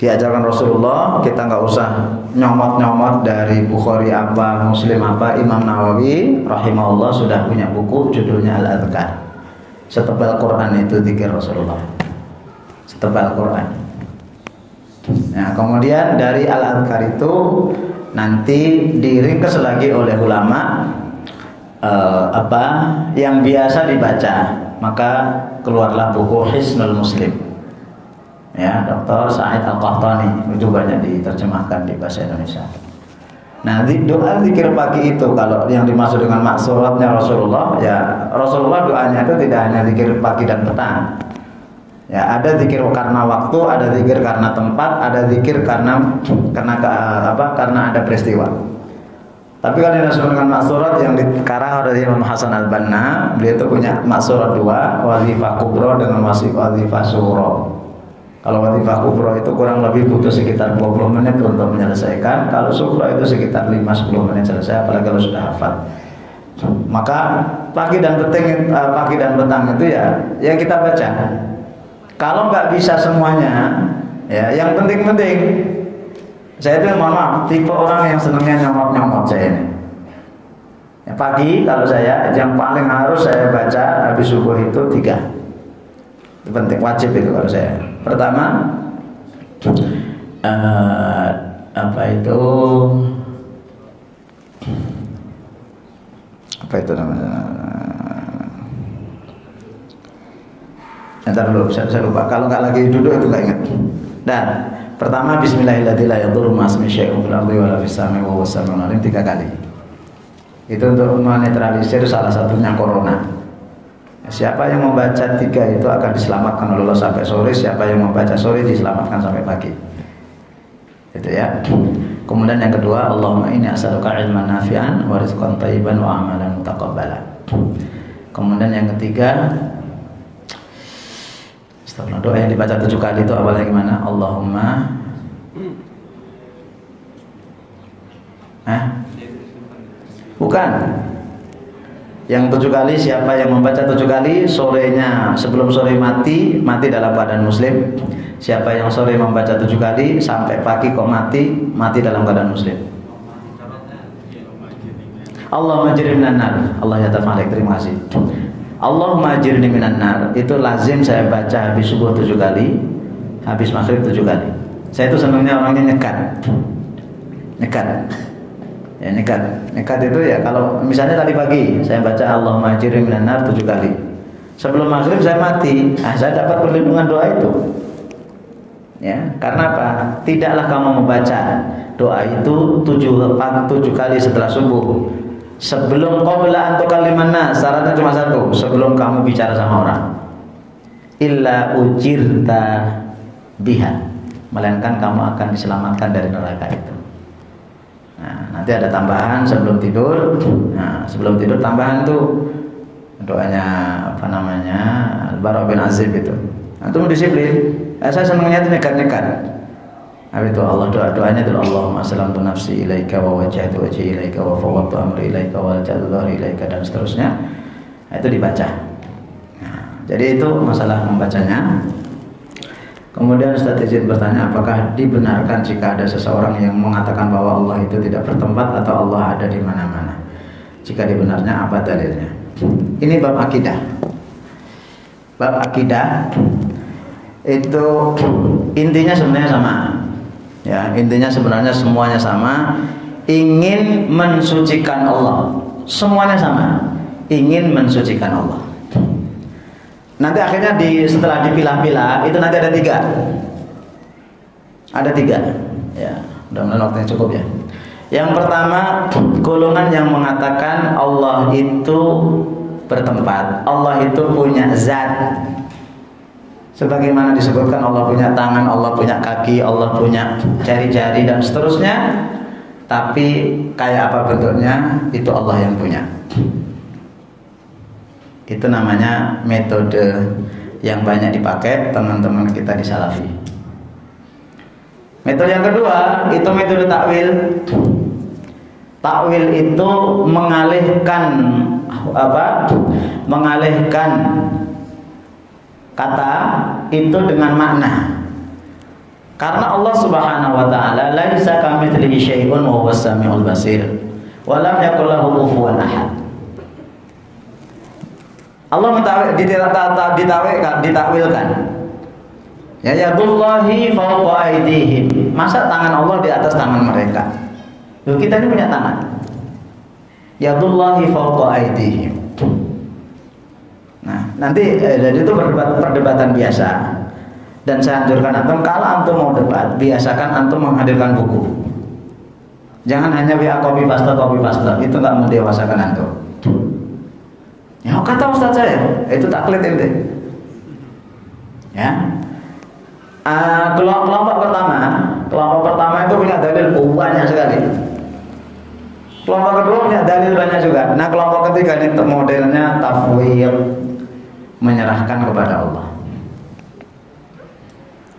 diajarkan Rasulullah, kita nggak usah nyomot-nyomot dari Bukhari apa, Muslim apa. Imam Nawawi rahimahullah sudah punya buku judulnya Al-Adhkar. Setebal Quran itu zikir Rasulullah, setebal Quran. Nah, kemudian dari Al-Adhkar itu nanti diringkas lagi oleh ulama apa yang biasa dibaca, maka keluarlah buku Hisnul Muslim, ya, Dr. Sa'id Al-Qahtani, itu banyak diterjemahkan di bahasa Indonesia. Nah, doa zikir pagi itu kalau yang dimaksud dengan maksuratnya Rasulullah, ya Rasulullah doanya itu tidak hanya zikir pagi dan petang. Ya, ada zikir karena waktu, ada zikir karena tempat, ada zikir karena ada peristiwa. Tapi kalau yang disebut dengan maksurat yang dikarang oleh Imam Hasan Al-Banna, beliau itu punya maksurat dua, wazifah kubro dengan wazifah sughra. Kalau wazifah kubro itu kurang lebih butuh sekitar 20 menit untuk menyelesaikan. Kalau sughra itu sekitar 5-10 menit selesai, apalagi kalau sudah hafal. Maka pagi dan petang itu ya kita baca. Kalau nggak bisa semuanya, ya yang penting-penting. Saya itu mohon maaf, tipe orang yang senangnya nyomot-nyomot saya ini. Ya, pagi kalau saya yang paling harus saya baca habis subuh itu 3. Itu penting, wajib itu kalau saya. Pertama, apa itu namanya? Ntar dulu, saya lupa. Kalau nggak lagi duduk itu nggak ingat. Dan pertama, Bismillahirrahmanirrahim 3 kali. Itu untuk menetralisir salah satunya corona. Siapa yang membaca 3 itu akan diselamatkan oleh Allah sampai sore. Siapa yang membaca sore diselamatkan sampai pagi. Itu ya. Kemudian yang kedua, Allahumma inni as'aluka ilman nafi'an wa rizqan thayyiban wa amalan mutaqabbalan. Kemudian yang ketiga, doa yang dibaca 7 kali itu awalnya gimana? Allahumma bukan. Yang 7 kali, siapa yang membaca 7 kali sorenya sebelum sore mati dalam keadaan muslim. Siapa yang sore membaca 7 kali sampai pagi kok mati dalam keadaan muslim. Allahumma ajirni minan nar. Allah ya ta'ala, terima kasih. Allahumma ajirni minan nar itu lazim saya baca habis subuh 7 kali, habis maghrib 7 kali. Saya itu senangnya orangnya nekat. Ya, nekat itu ya kalau misalnya tadi pagi saya baca Allahumma ajirni minan nar 7 kali. Sebelum maghrib saya mati, saya dapat perlindungan doa itu. Ya, karena apa? Tidaklah kamu membaca doa itu 7 kali setelah subuh. Sebelum qabla antu kalimanna, syaratnya cuma 1, sebelum kamu bicara sama orang. Illa ujirta biha, melainkan kamu akan diselamatkan dari neraka itu. Nah, nanti ada tambahan sebelum tidur. Nah, sebelum tidur tambahan tuh doanya apa namanya? Al-Bara bin Azib itu. Nah, itu disiplin. Saya senangnya itu nekat-nekat. Habis itu Allah doanya itu Allahumma aslamtu nafsi ilaika wa wajjahtu wajhi ilaika wa fawwadtu amri ilaika wa alja'tu dhahri ilaika dan seterusnya. Nah, itu dibaca. Nah, jadi itu masalah membacanya. Kemudian Ustaz izin bertanya, apakah dibenarkan jika ada seseorang yang mengatakan bahwa Allah itu tidak bertempat atau Allah ada di mana-mana? Jika dibenarnya apa dalilnya? Ini bab akidah. Bab akidah itu intinya sebenarnya sama. Ya, intinya sebenarnya semuanya sama, ingin mensucikan Allah. Semuanya sama, ingin mensucikan Allah. Nanti akhirnya setelah dipilah-pilah itu nanti ada 3. Ada 3. Ya, mudah-mudahan waktunya cukup ya. Yang pertama, golongan yang mengatakan Allah itu bertempat, Allah itu punya zat. Sebagaimana disebutkan Allah punya tangan, Allah punya kaki, Allah punya jari-jari dan seterusnya. Tapi kayak apa bentuknya itu Allah yang punya. Itu namanya metode yang banyak dipakai teman-teman kita di Salafi. Metode yang kedua itu metode takwil. Takwil itu mengalihkan kata itu dengan makna. Karena Allah Subhanahu wa taala laisa kamitslihi syai'un wa huwas samiul basir. Wa lam yakul lahu kufuwan ahad. Allah ditakwilkan. Ya yadullahi fawqa aydihim. Masa tangan Allah di atas tangan mereka? Loh, kita ini punya tangan. Yadullahi fawqa aydihim. Nah, nanti jadi itu perdebatan biasa. Dan saya anjurkan antum, kalau antum mau debat, biasakan antum menghadirkan buku. Jangan hanya copy paste, itu nggak mendewasakan antum. Ya kata Ustaz saya, itu taklid ente. Ya. Kelompok pertama itu punya dalil banyak sekali. Kelompok kedua punya dalil banyak juga. Nah, kelompok ketiga ini modelnya tafwid, menyerahkan kepada Allah.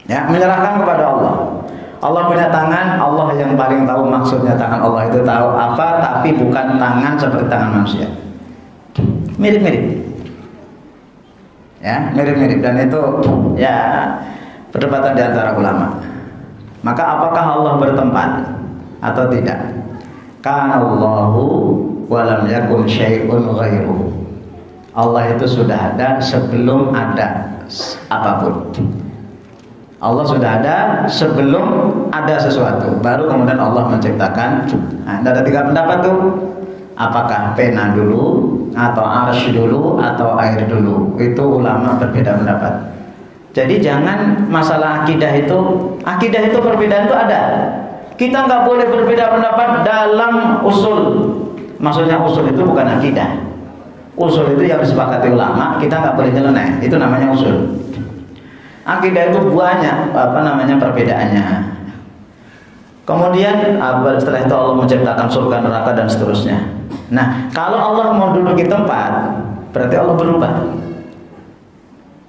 Ya, menyerahkan kepada Allah. Allah punya tangan, Allah yang paling tahu maksudnya tangan Allah itu tahu apa, tapi bukan tangan seperti tangan manusia. Mirip-mirip. Ya, mirip-mirip, dan itu ya perdebatan di antara ulama. Maka apakah Allah bertempat atau tidak? Kana Allahu wa lam yakun syai'un ghairuhu. Allah itu sudah ada sebelum ada apapun. Allah sudah ada sebelum ada sesuatu, baru kemudian Allah menciptakan. Nah, ada 3 pendapat tuh. Apakah pena dulu, atau arsy dulu, atau air dulu? Itu ulama berbeda pendapat. Jadi jangan masalah akidah itu perbedaan itu ada. Kita nggak boleh berbeda pendapat dalam usul. Maksudnya usul itu bukan akidah. Usul itu yang disepakati ulama, kita nggak boleh nyeleneh. Itu namanya usul. Akidah itu banyak perbedaannya. Kemudian setelah itu Allah menciptakan surga, neraka, dan seterusnya. Nah, kalau Allah mau duduk di tempat, berarti Allah berubah.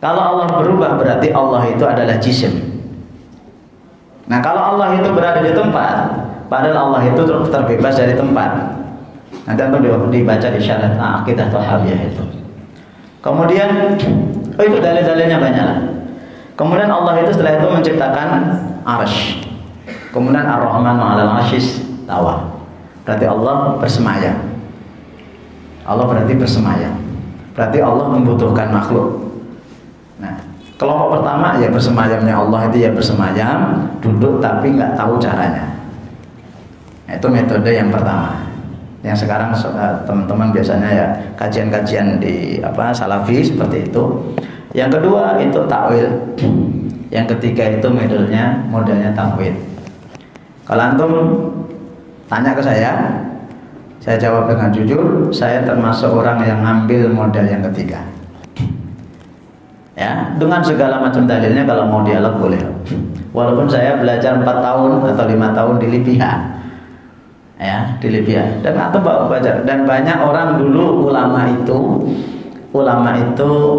Kalau Allah berubah, berarti Allah itu adalah jisim. Nah, kalau Allah itu berada di tempat, padahal Allah itu terbebas dari tempat. Nanti akan dibaca di syarat akidah Thahabiyah itu. Kemudian, itu dalil-dalilnya banyak lah. Kemudian Allah itu setelah itu menciptakan arsy. Kemudian Ar-Rahmanu 'alal 'arsy istawa. Berarti Allah bersemayam. Allah berarti bersemayam. Berarti Allah membutuhkan makhluk. Nah, kelompok pertama ya bersemayamnya Allah itu ya bersemayam, duduk tapi nggak tahu caranya. Nah, itu metode yang pertama. Yang sekarang teman-teman biasanya ya kajian-kajian di Salafi seperti itu. Yang kedua itu takwil. Yang ketiga itu modelnya tafwid. Kalau antum tanya ke saya jawab dengan jujur, saya termasuk orang yang ngambil model yang ketiga. Ya, dengan segala macam dalilnya. Kalau mau dialog boleh. Walaupun saya belajar 4 tahun atau 5 tahun di Libya. Ya, di Libya. Dan antum baca, dan banyak orang dulu ulama itu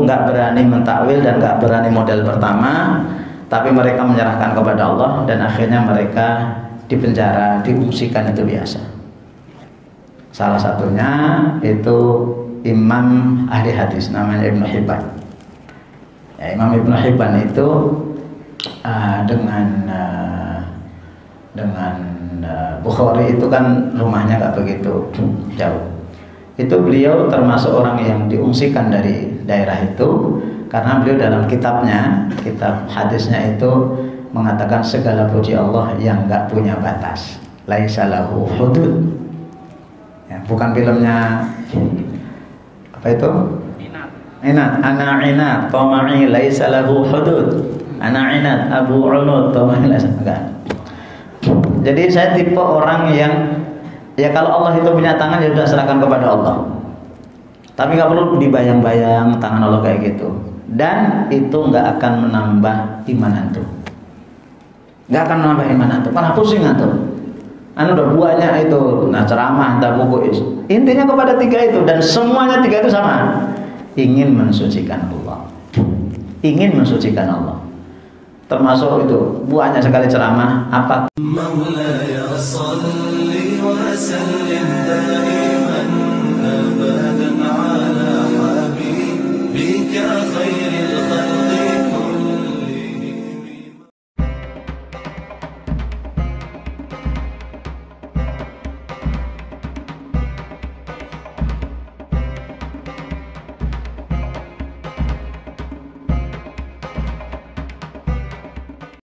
nggak berani mentakwil dan nggak berani model pertama, tapi mereka menyerahkan kepada Allah dan akhirnya mereka dipenjara, diungsikan, itu biasa. Salah satunya itu Imam ahli hadis namanya Ibnu Hibban. Ya, Imam Ibnu Hibban itu dengan Bukhari itu kan rumahnya nggak begitu jauh. Itu beliau termasuk orang yang diungsikan dari daerah itu karena beliau dalam kitab hadisnya itu mengatakan segala puji Allah yang nggak punya batas, laisa lahu hudud. Ya, bukan filmnya apa itu? Inat, ana inat, tama'i laisa lahu hudud. Ana inat, Abu Unud, tama'i laisa. Jadi saya tipe orang yang ya kalau Allah itu punya tangan ya sudah serahkan kepada Allah. Tapi nggak perlu dibayang-bayang tangan Allah kayak gitu. Dan itu nggak akan menambah iman antum. Nggak akan menambah iman antum. Malah pusing antum. Anu udah buahnya itu, nah ceramah, entah buku. Intinya kepada 3 itu, dan semuanya 3 itu sama. Ingin mensucikan Allah. Ingin mensucikan Allah. Termasuk itu buahnya sekali ceramah apa? مولاي صل وسلم